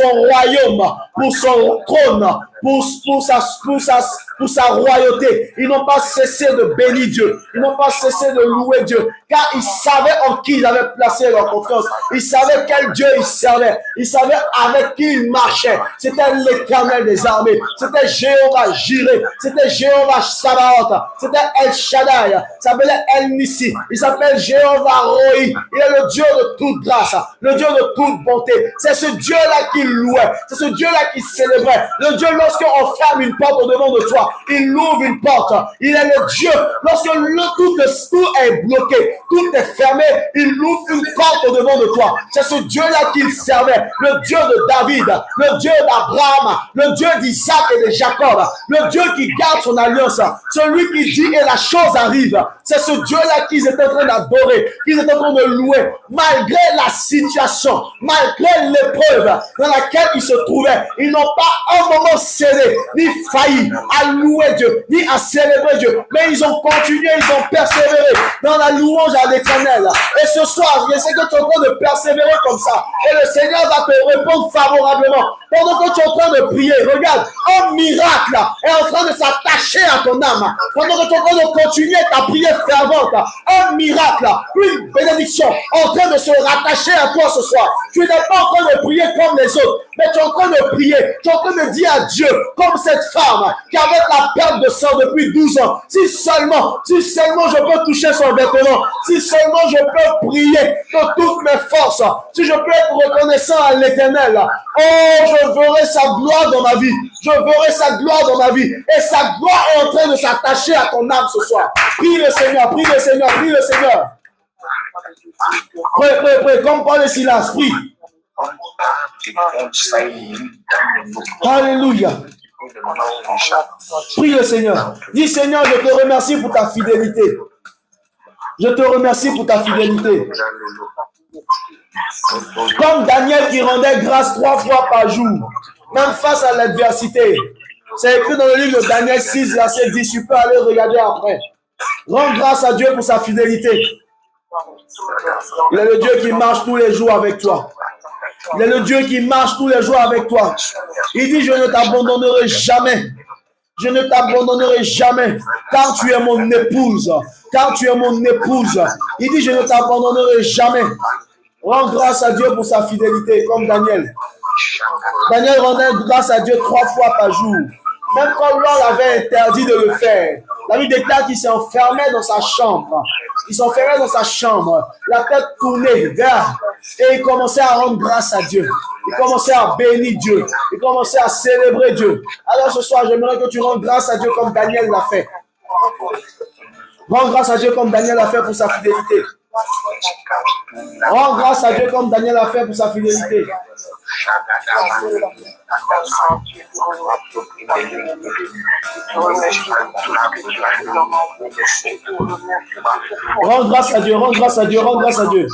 royaume, pour son trône, pour sa royauté. Ils n'ont pas cessé de bénir Dieu. Ils n'ont pas cessé de louer Dieu. Car ils savaient en qui ils avaient placé leur confiance. Ils savaient quel Dieu ils servaient. Ils savaient avec qui ils marchaient. C'était l'Éternel des armées. C'était Jéhovah Jireh. C'était Jéhovah Sabaoth. C'était El Shaddai. Il s'appelait El Nissi. Il s'appelle Jéhovah Roi. Il est le Dieu de toute grâce. Le Dieu de toute bonté. C'est ce Dieu-là qui louait. C'est ce Dieu-là qui célébrait. Le Dieu, lorsqu'on ferme une porte au-devant de toi, il ouvre une porte. Il est le Dieu. Lorsque tout est bloqué, tout est fermé, il ouvre une porte au-devant de toi. C'est ce Dieu-là qu'il servait. Le Dieu de David, le Dieu d'Abraham, le Dieu d'Isaac et de Jacob, le Dieu qui garde son alliance, celui qui dit et la chose arrive. C'est ce Dieu-là qu'ils étaient en train d'adorer, qu'ils étaient en train de louer, malgré la situation, malgré l'épreuve dans laquelle ils se trouvaient. Ils n'ont pas un moment cédé, ni failli à louer Dieu, ni à célébrer Dieu, mais ils ont continué, ils ont persévéré dans la louange à l'Éternel. Et ce soir, je sais que tu es en train de persévérer comme ça, et le Seigneur va te répondre favorablement. Pendant que tu es en train de prier, regarde, un miracle est en train de s'attacher à ton âme. Pendant que tu es en train de continuer ta prière fervente, un miracle, une bénédiction en train de se rattacher à toi ce soir. Tu n'es pas en train de prier comme les autres, mais tu es en train de prier, tu es en train de dire à Dieu, comme cette femme qui avait la perte de sang depuis 12 ans, si seulement je peux toucher son vêtement, si seulement je peux prier de toutes mes forces, si je peux être reconnaissant à l'Éternel, oh, je verrai sa gloire dans ma vie, je verrai sa gloire dans ma vie, et sa gloire est en train de s'attacher à ton âme ce soir. Prie le Seigneur, prie le Seigneur, prie le Seigneur. Prie, comme Paul et Silas, prie. Alléluia. Prie le Seigneur. Dis Seigneur, je te remercie pour ta fidélité. Je te remercie pour ta fidélité. Comme Daniel qui rendait grâce 3 fois par jour, même face à l'adversité. C'est écrit dans le livre de Daniel 6, verset 10. Tu peux aller regarder après. Rends grâce à Dieu pour sa fidélité. Il est le Dieu qui marche tous les jours avec toi. Il est le Dieu qui marche tous les jours avec toi. Il dit, je ne t'abandonnerai jamais. Je ne t'abandonnerai jamais, car tu es mon épouse. Car tu es mon épouse. Il dit, je ne t'abandonnerai jamais. Rends grâce à Dieu pour sa fidélité, comme Daniel. Daniel rendait grâce à Dieu 3 fois par jour. Même quand l'on avait interdit de le faire. La Bible déclare qu'il s'est enfermé dans sa chambre. Il s'enfermait dans sa chambre, la tête tournée vers, et il commençait à rendre grâce à Dieu. Il commençait à bénir Dieu. Il commençait à célébrer Dieu. Alors ce soir, j'aimerais que tu rendes grâce à Dieu comme Daniel l'a fait. Rends grâce à Dieu comme Daniel l'a fait pour sa fidélité. Rends grâce à Dieu comme Daniel l'a fait pour sa fidélité. Rends grâce à Dieu, rends grâce à Dieu, rends grâce à Dieu.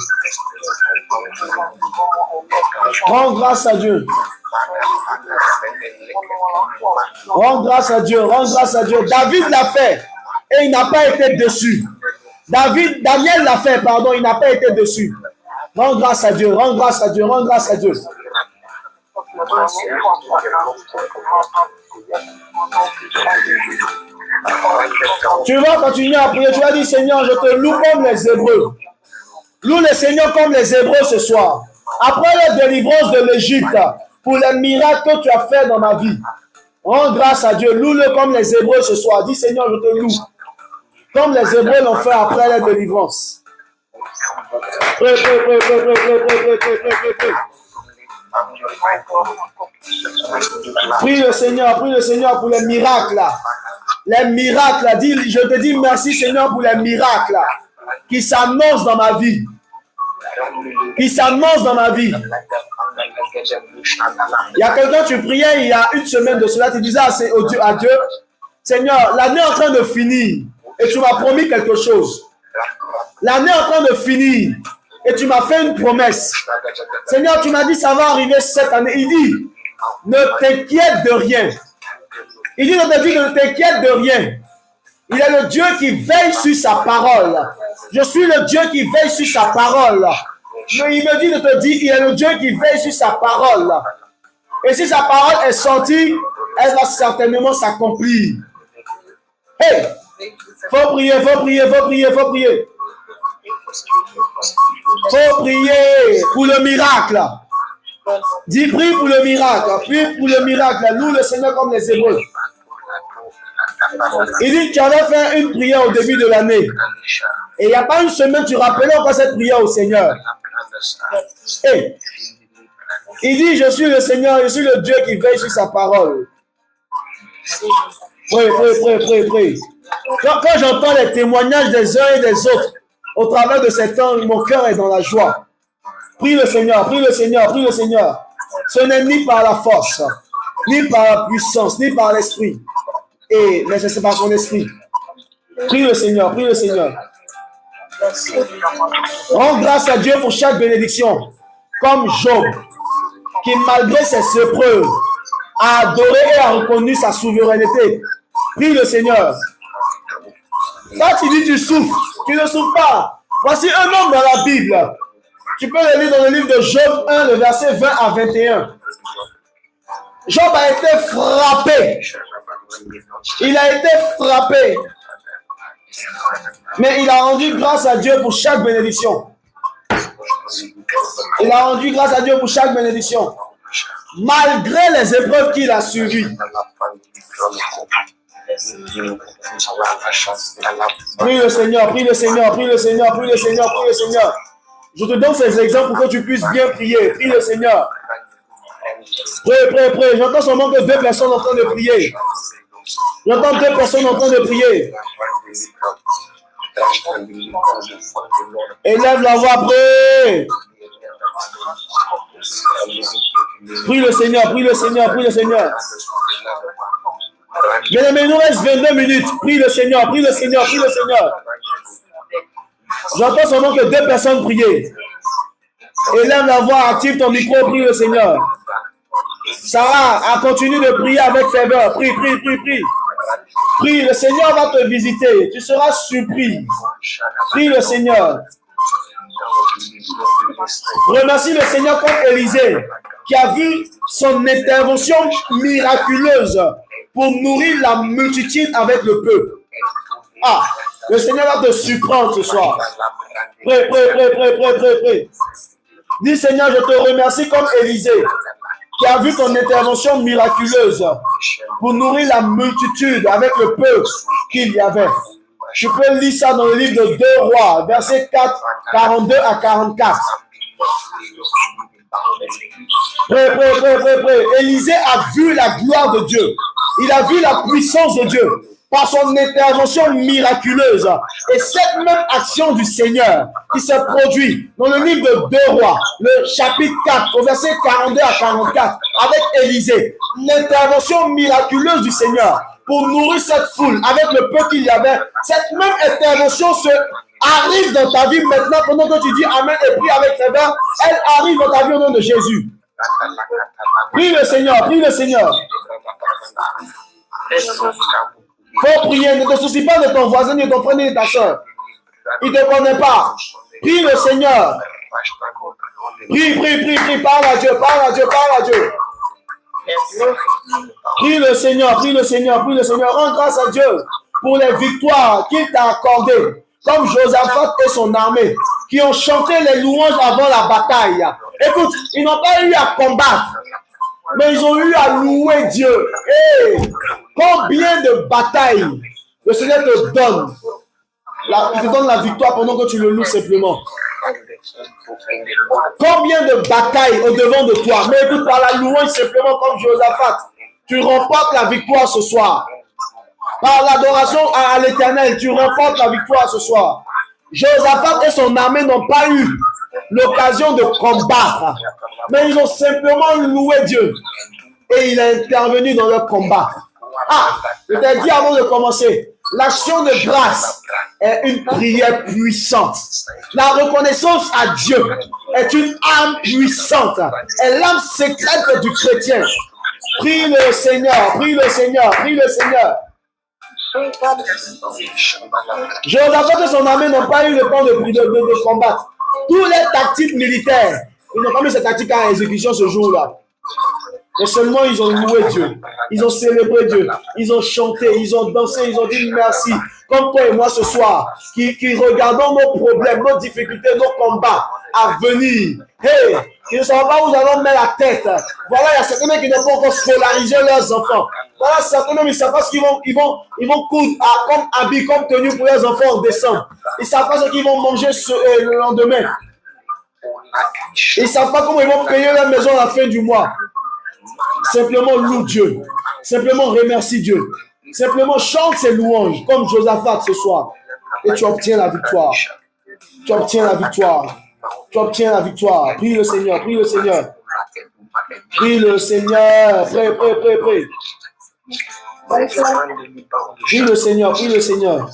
Rends grâce à Dieu. Rends grâce à Dieu, rends grâce à Dieu. David l'a fait et il n'a pas été déçu. Daniel l'a fait, pardon, il n'a pas été déçu. Rends grâce à Dieu, rends grâce à Dieu, rends grâce à Dieu. Tu vas continuer à prier, tu vas dire Seigneur, je te loue comme les Hébreux. Loue le Seigneur comme les Hébreux ce soir. Après la délivrance de l'Égypte, pour les miracles que tu as fait dans ma vie, rends grâce à Dieu, loue-le comme les Hébreux ce soir. Dis Seigneur, je te loue. Comme les Hébreux l'ont fait après la délivrance. Prie, prie, prie, prie, prie, prie, prie, prie, prie, prie, prie. Prie le Seigneur pour les miracles. Les miracles, dis, je te dis merci Seigneur pour les miracles qui s'annoncent dans ma vie. Qui s'annoncent dans ma vie. Il y a quelqu'un, tu priais il y a une semaine de cela, tu disais à Dieu, Seigneur, l'année est en train de finir et tu m'as promis quelque chose. L'année est en train de finir et tu m'as fait une promesse. Seigneur, tu m'as dit ça va arriver cette année. Il dit, ne t'inquiète de rien. Il dit, ne t'inquiète de rien. Il est le Dieu qui veille sur sa parole. Je suis le Dieu qui veille sur sa parole. Mais il me dit de te dire, il est le Dieu qui veille sur sa parole. Et si sa parole est sortie, elle va certainement s'accomplir. Hey! Faut prier, faut prier, faut prier, faut prier. Faut prier pour le miracle. Dis, prie pour le miracle. Prie pour le miracle. Loue le Seigneur comme les Hébreux. Il dit, tu avais fait une prière au début de l'année. Et il n'y a pas une semaine, tu rappelais encore cette prière au Seigneur. Hey. Il dit, je suis le Seigneur, je suis le Dieu qui veille sur sa parole. Prie, prie, prie, prie, prie. Quand j'entends les témoignages des uns et des autres, au travers de ces temps, mon cœur est dans la joie. Prie le Seigneur, prie le Seigneur, prie le Seigneur. Ce n'est ni par la force, ni par la puissance, ni par l'esprit. Mais c'est par son esprit. Prie le Seigneur, prie le Seigneur. Rends grâce à Dieu pour chaque bénédiction. Comme Job, qui malgré ses épreuves, a adoré et a reconnu sa souveraineté. Prie le Seigneur. Quand tu dis tu souffres, tu ne souffres pas. Voici un homme dans la Bible. Tu peux le lire dans le livre de Job 1, le verset 20 à 21. Job a été frappé. Il a été frappé. Mais il a rendu grâce à Dieu pour chaque bénédiction. Il a rendu grâce à Dieu pour chaque bénédiction. Malgré les épreuves qu'il a suivies. Prie le Seigneur, prie le Seigneur, prie le Seigneur, prie le Seigneur, prie le Seigneur. Je te donne ces exemples pour que tu puisses bien prier. Prie le Seigneur. Prie, prie, prie. J'entends seulement que 2 personnes en train de prier. J'entends 2 personnes en train de prier. Élève la voix, prie. Prie le Seigneur, prie le Seigneur, prie le Seigneur. Bien-aimés, il nous reste 22 minutes. Prie le Seigneur, prie le Seigneur, prie le Seigneur. J'entends seulement que 2 personnes prier. Élève la voix, active ton micro, prie le Seigneur. Sarah, continue de prier avec ferveur. Prie, prie, prie, prie. Prie, le Seigneur va te visiter. Tu seras surpris. Prie le Seigneur. Remercie le Seigneur comme Élisée, qui a vu son intervention miraculeuse pour nourrir la multitude avec le peuple. Ah, le Seigneur va te surprendre ce soir. Prie, prie, prie, prie, prie, prie, prie. Dis Seigneur, je te remercie comme Élisée, qui a vu ton intervention miraculeuse pour nourrir la multitude avec le peu qu'il y avait. Tu peux lire ça dans le livre de 2 Rois, verset 4, 42 à 44. Élisée a vu la gloire de Dieu. Il a vu la puissance de Dieu par son intervention miraculeuse. Et cette même action du Seigneur qui se produit dans le livre de 2 Rois, le chapitre 4, au verset 42 à 44, avec Élisée, l'intervention miraculeuse du Seigneur pour nourrir cette foule avec le peu qu'il y avait, cette même intervention arrive dans ta vie maintenant pendant que tu dis Amen et prie avec ferveur, elle arrive dans ta vie au nom de Jésus. Prie le Seigneur, prie le Seigneur. Faut prier, ne te soucie pas de ton voisin, ni de ton frère, ni de ta soeur. Il ne te connaît pas. Prie le Seigneur. Prie, prie, prie, prie, parle à Dieu, parle à Dieu, parle à Dieu. Prie le Seigneur, prie le Seigneur, prie le Seigneur. Rends grâce à Dieu pour les victoires qu'il t'a accordées, comme Josaphat et son armée, qui ont chanté les louanges avant la bataille. Écoute, ils n'ont pas eu à combattre, mais ils ont eu à louer Dieu. Hey, combien de batailles le Seigneur te donne? Il te donne la victoire pendant que tu le loues simplement. Combien de batailles au-devant de toi. Mais écoute, par la louange, simplement comme Josaphat, tu remportes la victoire ce soir. Par l'adoration à l'Éternel, tu remportes la victoire ce soir. Josaphat et son armée n'ont pas eu l'occasion de combattre, mais ils ont simplement loué Dieu. Et il a intervenu dans leur combat. Ah, je t'ai dit avant de commencer, l'action de grâce est une prière puissante. La reconnaissance à Dieu est une arme puissante. Est l'âme secrète du chrétien. Prie le Seigneur, prie le Seigneur, prie le Seigneur. Josaphat et son armée n'ont pas eu le temps de combattre. Tous les tactiques militaires, ils n'ont pas mis ces tactiques en exécution ce jour-là. Mais seulement ils ont loué Dieu, ils ont célébré Dieu, ils ont chanté, ils ont dansé, ils ont dit merci. Comme toi et moi ce soir, qui regardons nos problèmes, nos difficultés, nos combats à venir. Hey, ils ne savent pas où nous allons mettre la tête. Voilà, il y a certains qui n'ont pas encore scolarisé leurs enfants. Voilà, certains ils ne savent pas ce qu'ils vont coudre comme habit, comme tenue pour leurs enfants en décembre. Ils ne savent pas ce qu'ils vont manger le lendemain. Ils ne savent pas comment ils vont payer leur maison à la fin du mois. Simplement loue Dieu. Simplement remercie Dieu. Simplement chante ses louanges comme Josaphat ce soir. Et tu obtiens la victoire. Tu obtiens la victoire. Tu obtiens la victoire. Prie le Seigneur. Prie le Seigneur. Prie le Seigneur. Prie, prie, prie, prie. Prie le Seigneur. Prie le Seigneur.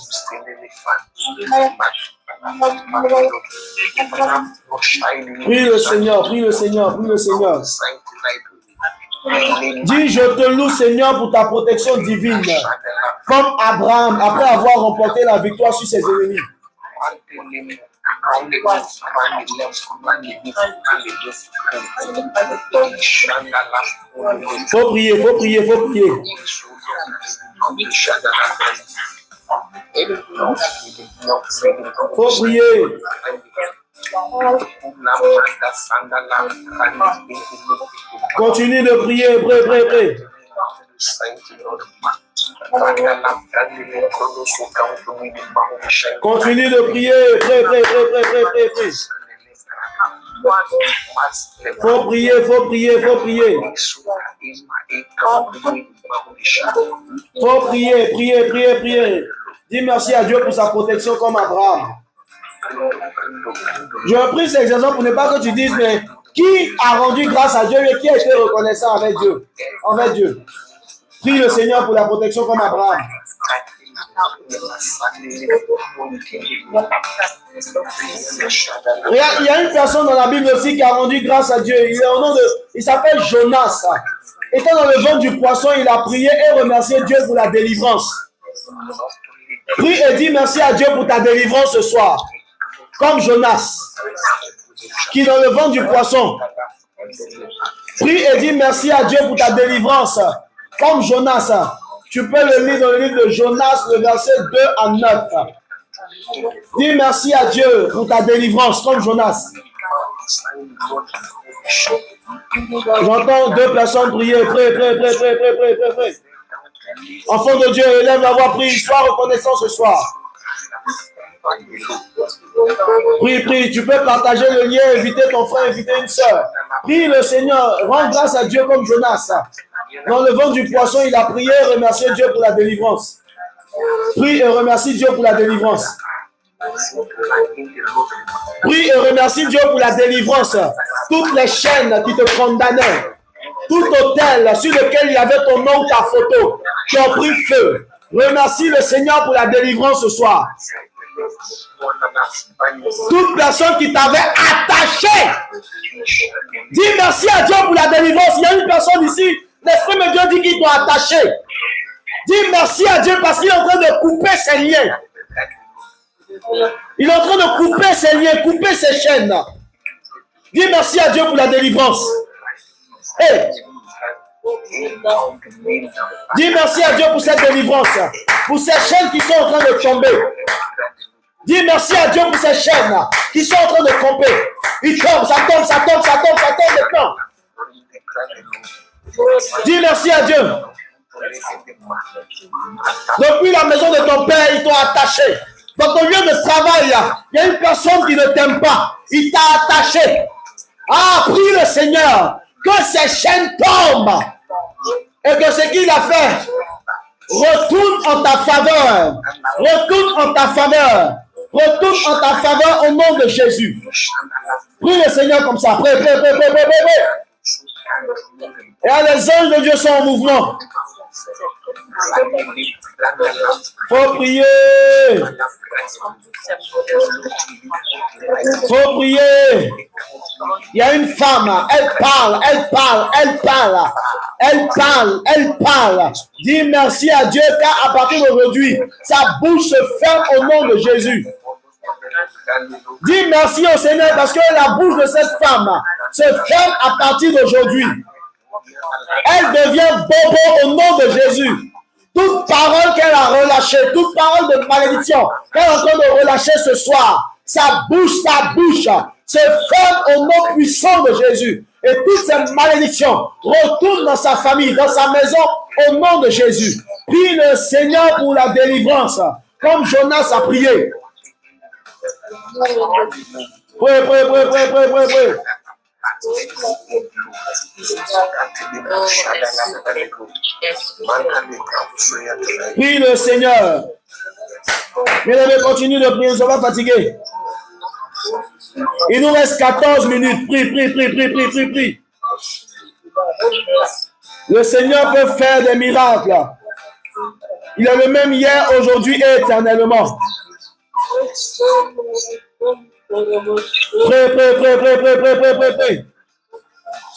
Prie le Seigneur. Prie le Seigneur. Prie le Seigneur. Dis, je te loue Seigneur pour ta protection divine. Comme Abraham, après avoir remporté la victoire sur ses ennemis. Faut prier, faut prier, faut prier. Faut prier. Continue de prier, prie, prie, prie. Continue de prier, prie, prie, prie, prie, prie, prie. Faut prier, faut prier, faut prier. Faut prier, prier, prier, prier. Dis merci à Dieu pour sa protection comme Abraham. Je prie ces exemples pour ne pas que tu dises, mais qui a rendu grâce à Dieu et qui a été reconnaissant avec Dieu, envers Dieu. Prie le Seigneur pour la protection comme Abraham. Regarde, il y a une personne dans la Bible aussi qui a rendu grâce à Dieu. Il s'appelle Jonas. Étant dans le ventre du poisson, il a prié et remercié Dieu pour la délivrance. Prie et dis merci à Dieu pour ta délivrance ce soir. Comme Jonas, qui est dans le ventre du poisson. Prie et dis merci à Dieu pour ta délivrance. Comme Jonas. Tu peux le lire dans le livre de Jonas, le verset 2 à 9. Dis merci à Dieu pour ta délivrance, comme Jonas. J'entends deux personnes prier. Prie, prie, prie, prie, prie, prie, prie, prie. Enfant de Dieu, élève la voix, prie. Sois reconnaissant ce soir. Prie, prie. Tu peux partager le lien, inviter ton frère, inviter une soeur. Prie le Seigneur. Rends grâce à Dieu comme Jonas. Dans le ventre du poisson, il a prié et remercié Dieu pour la délivrance. Prie et remercie Dieu pour la délivrance. Prie et remercie Dieu pour la délivrance. Toutes les chaînes qui te condamnaient, tout hôtel sur lequel il y avait ton nom ou ta photo, qui ont pris feu. Remercie le Seigneur pour la délivrance ce soir. Toute personne qui t'avait attaché, dis merci à Dieu pour la délivrance. Il y a une personne ici, l'Esprit de Dieu dit qu'il doit attacher. Dis merci à Dieu parce qu'il est en train de couper ses liens. Il est en train de couper ses liens, couper ses chaînes. Dis merci à Dieu pour la délivrance. Hey. Dis merci à Dieu pour cette délivrance, pour ces chaînes qui sont en train de tomber. Dis merci à Dieu pour ces chaînes qui sont en train de tomber. Ils tombent, ça tombe, ça tombe, ça tombe, ça tombe maintenant. Dis merci à Dieu. Depuis la maison de ton père, ils t'ont attaché. Dans ton lieu de travail, il y a une personne qui ne t'aime pas. Il t'a attaché. Ah, prie le Seigneur que ces chaînes tombent et que ce qu'il a fait retourne en ta faveur. Retourne en ta faveur. Retourne en ta faveur au nom de Jésus. Prie le Seigneur comme ça. Prie, prie, prie, prie, prie, prie. Et là, les anges de Dieu sont en mouvement. Faut prier. Faut prier. Il y a une femme, elle parle, elle parle, elle parle, elle parle, elle parle. Dis merci à Dieu car à partir d'aujourd'hui, sa bouche se ferme au nom de Jésus. Dis merci au Seigneur parce que la bouche de cette femme se ferme à partir d'aujourd'hui. Elle devient bobo au nom de Jésus. Toute parole qu'elle a relâchée, toute parole de malédiction qu'elle est en train de relâcher ce soir, sa bouche se ferme au nom puissant de Jésus. Et toutes ces malédictions retournent dans sa famille, dans sa maison, au nom de Jésus. Prie le Seigneur pour la délivrance, comme Jonas a prié. Prie, prie, prie, prie, prie, prie, prie. Prie le Seigneur. Bien-aimés, continue de prier, nous sommes pas fatigués. Il nous reste 14 minutes. Prie, prie, prie, prie, prie, prie, prie. Le Seigneur peut faire des miracles. Il est le même hier, aujourd'hui et éternellement. Prie, prie, prie, prie, prie, prie, prie, prie, prie.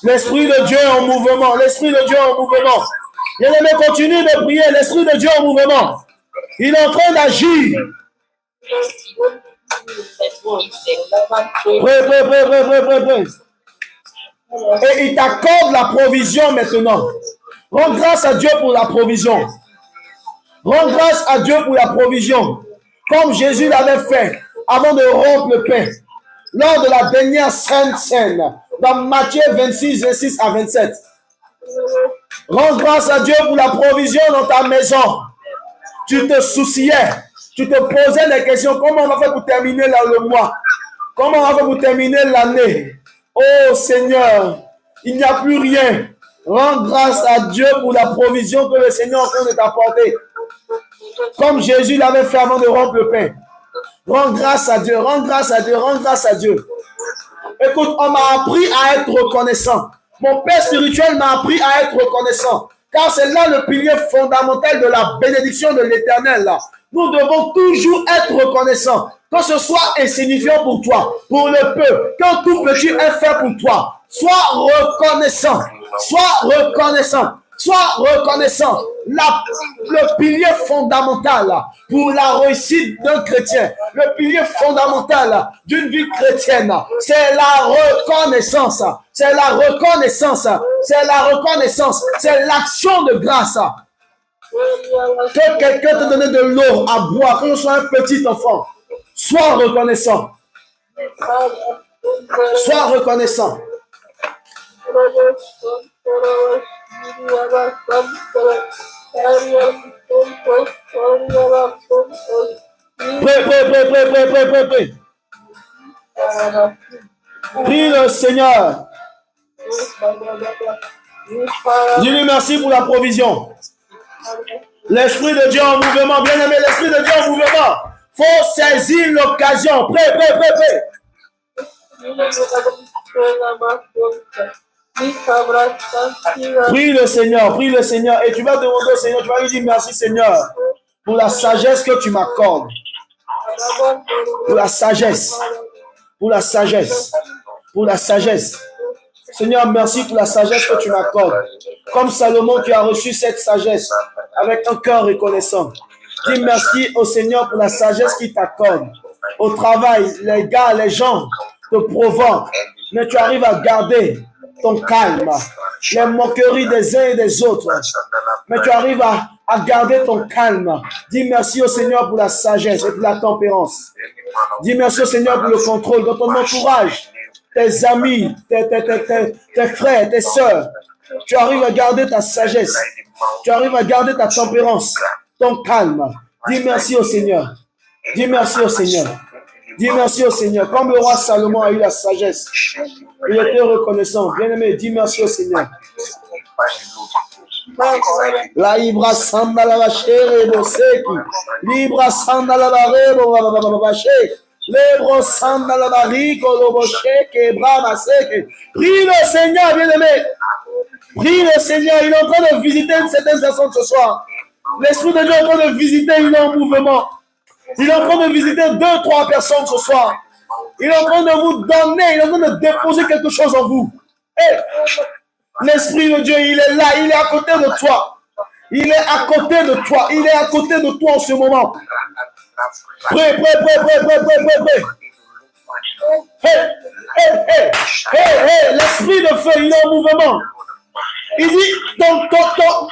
L'Esprit de Dieu est en mouvement. L'Esprit de Dieu est en mouvement. Bien-aimé, continue de prier. L'Esprit de Dieu est en mouvement. Il est en train d'agir. Prie, prie, prie, prie, prie, prie, prie. Et il t'accorde la provision maintenant. Rends grâce à Dieu pour la provision. Rends grâce à Dieu pour la provision. Comme Jésus l'avait fait avant de rompre le pain. Lors de la dernière sainte scène. Dans Matthieu 26, 26 à 27. Rends grâce à Dieu pour la provision dans ta maison. Tu te souciais. Tu te posais des questions. Comment on va faire pour terminer le mois? Comment on va faire pour terminer l'année? Oh Seigneur, il n'y a plus rien. Rends grâce à Dieu pour la provision que le Seigneur est en train de t'apporter. Comme Jésus l'avait fait avant de rompre le pain. Rends grâce à Dieu, rends grâce à Dieu, rends grâce à Dieu. Écoute, on m'a appris à être reconnaissant. Mon père spirituel m'a appris à être reconnaissant. Car c'est là le pilier fondamental de la bénédiction de l'Éternel. Nous devons toujours être reconnaissants. Que ce soit insignifiant pour toi, pour le peu, qu'un tout petit est fait pour toi. Sois reconnaissant. Sois reconnaissant. Sois reconnaissant. Le pilier fondamental pour la réussite d'un chrétien, le pilier fondamental d'une vie chrétienne, c'est la reconnaissance. C'est la reconnaissance. C'est la reconnaissance. C'est l'action de grâce. Que quelqu'un te donne de l'eau à boire, que ce soit un petit enfant, sois reconnaissant. Sois reconnaissant. Prie. Prie le Seigneur. Dis-lui merci pour la provision. L'Esprit de Dieu en mouvement, bien aimé, l'Esprit de Dieu en mouvement. Faut saisir l'occasion. Prie. Prie le Seigneur, et tu vas demander au Seigneur, tu vas lui dire merci Seigneur pour la sagesse que tu m'accordes. Pour la sagesse. Seigneur, merci pour la sagesse que tu m'accordes. Comme Salomon qui a reçu cette sagesse avec un cœur reconnaissant. Dis merci au Seigneur pour la sagesse qu'il t'accorde. Au travail, les gars, les gens te provoquent, mais tu arrives à garder ton calme. Les moqueries des uns et des autres, mais tu arrives à garder ton calme. Dis merci au Seigneur pour la sagesse et pour la tempérance. Dis merci au Seigneur pour le contrôle dans ton entourage. Tes amis, tes frères, tes soeurs. Tu arrives à garder ta sagesse. Tu arrives à garder ta tempérance, ton calme. Dis merci au Seigneur. Dis merci au Seigneur. Dis merci au Seigneur. Comme le roi Salomon a eu la sagesse, il était reconnaissant. Bien-aimé, dis merci au Seigneur. La Ibra Sandala Bachere Boseki. Libra Sandala Barebo Babababache. Lebro Sandala Bariko Lobosheke Brahma Seke. Prie le Seigneur, bien-aimé. Prie le Seigneur. Il est en train de visiter certaines personnes ce soir. L'Esprit de Dieu est en train de visiter, il est en mouvement. Il est en train de visiter 2-3 personnes ce soir. Il est en train de vous donner, il est en train de déposer quelque chose en vous. Hey, l'Esprit de Dieu, il est là, il est à côté de toi. Il est à côté de toi. Il est à côté de toi en ce moment. Prêt. Hey, l'Esprit de feu, il est en mouvement. Il dit,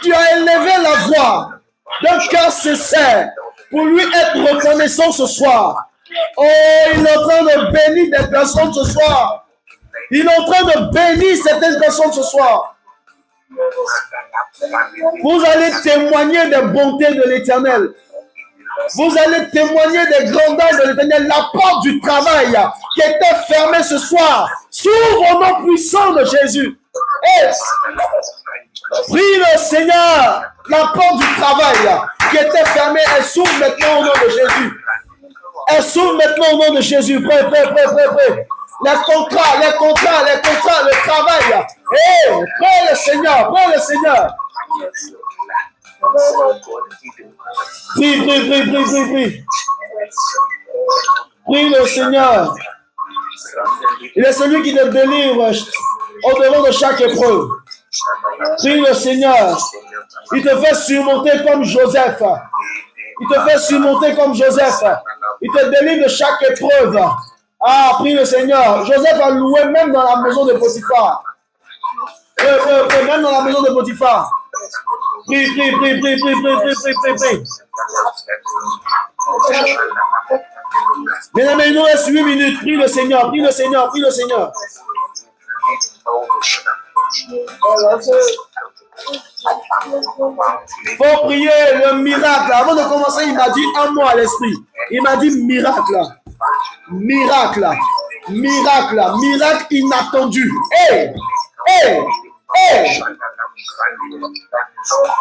tu as élevé la voix d'un cœur sincère pour lui être reconnaissant ce soir. Oh, il est en train de bénir des personnes ce soir. Il est en train de bénir certaines personnes ce soir. Vous allez témoigner des bontés de l'Éternel. Vous allez témoigner des grandeurs de l'Éternel. La porte du travail qui était fermée ce soir s'ouvre au nom puissant de Jésus. Hey, prie le Seigneur. La porte du travail qui était fermée, elle s'ouvre maintenant au nom de Jésus. Elle s'ouvre maintenant au nom de Jésus. Prêt. Les contrats, le travail. Hey, prie le Seigneur. Prie. Prie le Seigneur. Il est celui qui te délivre au-devant de chaque épreuve. Prie le Seigneur. Il te fait surmonter comme Joseph. Il te délivre de chaque épreuve. Ah, prie le Seigneur. Joseph a loué même dans la maison de Potiphar. Même dans la maison de Potiphar. Prie. Mesdames, il nous reste 8 minutes. Prie le Seigneur. Faut prier le miracle. Avant de commencer, il m'a dit un mot à l'esprit. Il m'a dit miracle inattendu. Hey.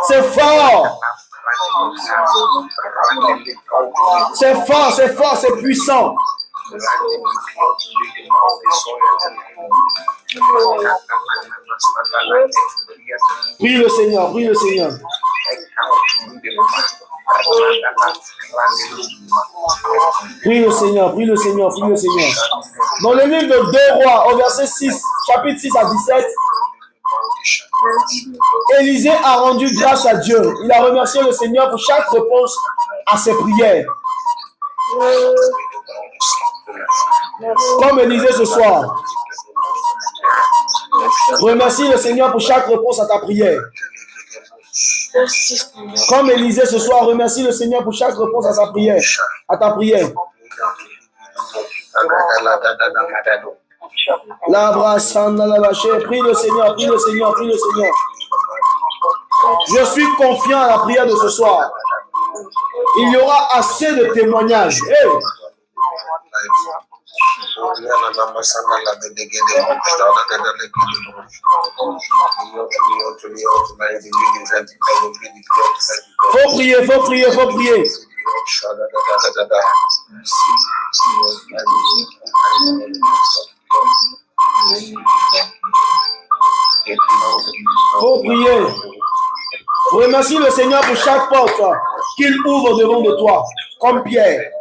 C'est fort, c'est puissant. Prie le Seigneur. Prie le Seigneur. Dans le livre de 2 Rois, au verset 6, chapitre 6 à 17, Élisée a rendu grâce à Dieu. Il a remercié le Seigneur pour chaque réponse à ses prières. Comme Élisée ce soir. Remercie le Seigneur pour chaque réponse à ta prière. Comme Élisée ce soir, remercie le Seigneur pour chaque réponse à ta prière. La brassande la vache, prie le Seigneur. Je suis confiant à la prière de ce soir. Il y aura assez de témoignages. Hey. Faut prier. Faut prier. Remercie le Seigneur pour chaque porte qu'il ouvre devant de toi, comme Pierre.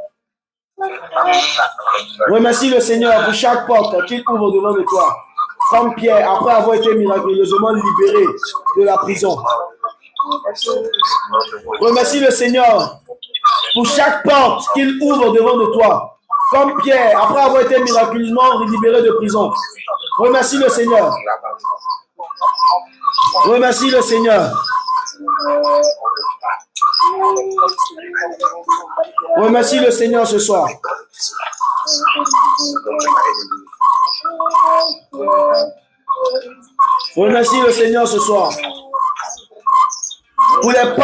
Remercie le Seigneur pour chaque porte qu'il ouvre devant de toi, comme Pierre, après avoir été miraculeusement libéré de la prison. Remercie le Seigneur pour chaque porte qu'il ouvre devant de toi, comme Pierre, après avoir été miraculeusement libéré de prison. Remercie le Seigneur. Remercie le Seigneur. Remercie le Seigneur ce soir. Remercie le Seigneur ce soir. Pour les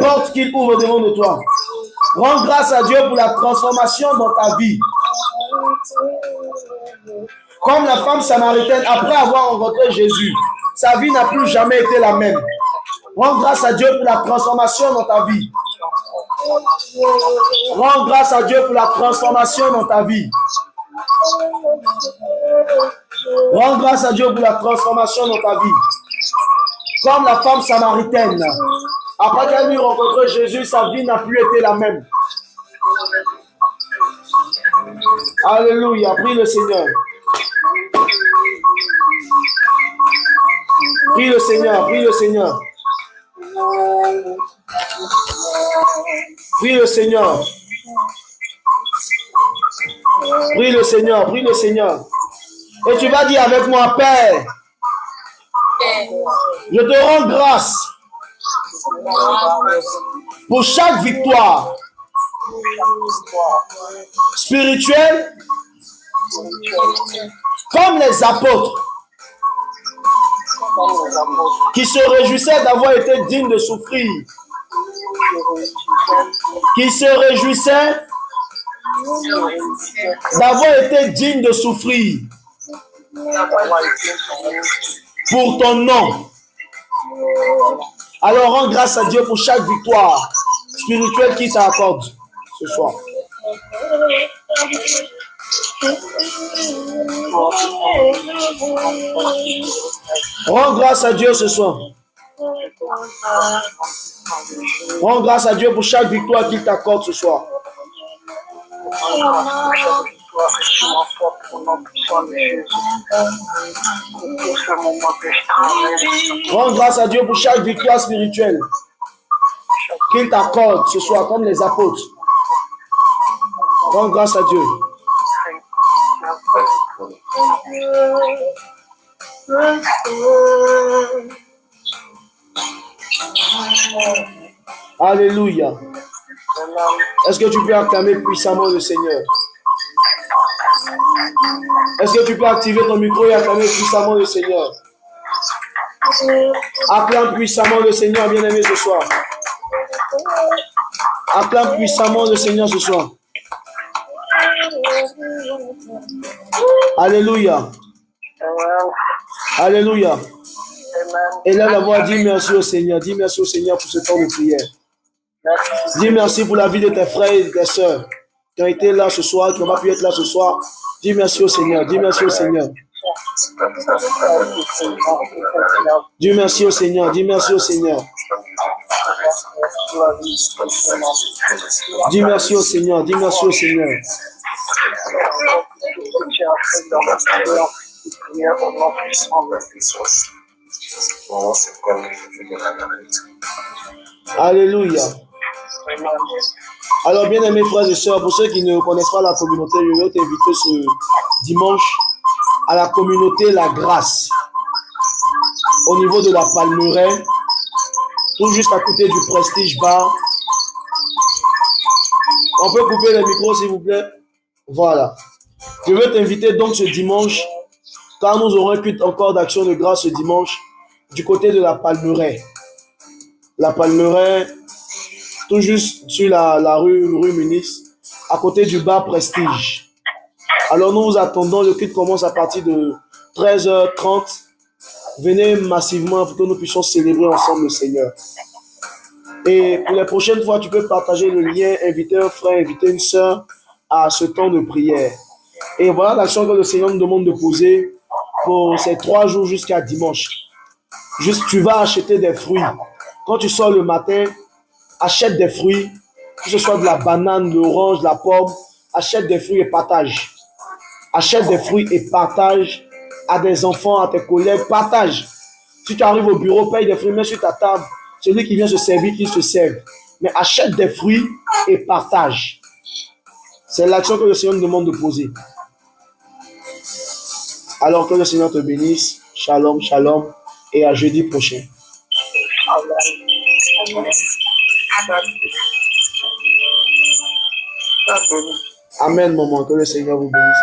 portes qu'il ouvre devant de toi. Rends grâce à Dieu pour la transformation dans ta vie. Comme la femme samaritaine, après avoir rencontré Jésus, sa vie n'a plus jamais été la même. Rends grâce à Dieu pour la transformation dans ta vie. Rends grâce à Dieu pour la transformation dans ta vie. Rends grâce à Dieu pour la transformation dans ta vie. Comme la femme samaritaine, après qu'elle eut rencontré Jésus, sa vie n'a plus été la même. Alléluia, prie le Seigneur. Prie le Seigneur, prie le Seigneur. Prie le Seigneur. Prie le Seigneur, prie le Seigneur. Et tu vas dire avec moi, Père, je te rends grâce pour chaque victoire spirituelle, comme les apôtres qui se réjouissaient d'avoir été dignes de souffrir, qui se réjouissaient d'avoir été dignes de souffrir pour ton nom. Alors rends grâce à Dieu pour chaque victoire spirituelle qu'il t'accorde ce soir. Rends grâce à Dieu ce soir. Rends grâce à Dieu pour chaque victoire qu'il t'accorde ce soir. Rends grâce à Dieu pour chaque victoire spirituelle qu'il t'accorde ce soir, comme les apôtres. Rends grâce à Dieu. Alléluia. Est-ce que tu peux acclamer puissamment le Seigneur? Est-ce que tu peux activer ton micro et acclamer puissamment le Seigneur? Acclame puissamment le Seigneur, bien-aimé, ce soir. Acclame puissamment le Seigneur ce soir. Alléluia. Alléluia. Et là, la voix dit merci au Seigneur. Dis merci au Seigneur pour ce temps de prière. Dis merci pour la vie de tes frères et de tes sœurs qui ont été là ce soir, qui n'ont pas pu être là ce soir. Dis merci au Seigneur. Dis merci au Seigneur. Dis merci au Seigneur. Dis merci au Seigneur. Dis merci au Seigneur. Dis merci au Seigneur. Alléluia. Alors, bien aimés frères et sœurs, pour ceux qui ne connaissent pas la communauté, je vais t'inviter ce dimanche à la communauté La Grâce, au niveau de la Palmeraie, tout juste à côté du Prestige Bar. On peut couper le micro, s'il vous plaît. Voilà. Je veux t'inviter donc ce dimanche, car nous aurons un culte encore d'action de grâce ce dimanche, du côté de la Palmeraie. La Palmeraie, tout juste sur la rue Munis, à côté du bar Prestige. Alors nous vous attendons, le culte commence à partir de 13h30. Venez massivement pour que nous puissions célébrer ensemble le Seigneur. Et pour les prochaines fois, tu peux partager le lien, inviter un frère, inviter une sœur à ce temps de prière. Et voilà l'action que le Seigneur nous demande de poser pour ces 3 jours jusqu'à dimanche. Juste, tu vas acheter des fruits. Quand tu sors le matin, achète des fruits, que ce soit de la banane, de l'orange, de la pomme, achète des fruits et partage. Achète des fruits et partage à des enfants, à tes collègues, partage. Si tu arrives au bureau, paye des fruits, mets sur ta table. Celui qui vient se servir, qu'il se serve. Mais achète des fruits et partage. C'est l'action que le Seigneur nous demande de poser. Alors que le Seigneur te bénisse. Shalom, shalom. Et à jeudi prochain. Amen, maman. Que le Seigneur vous bénisse.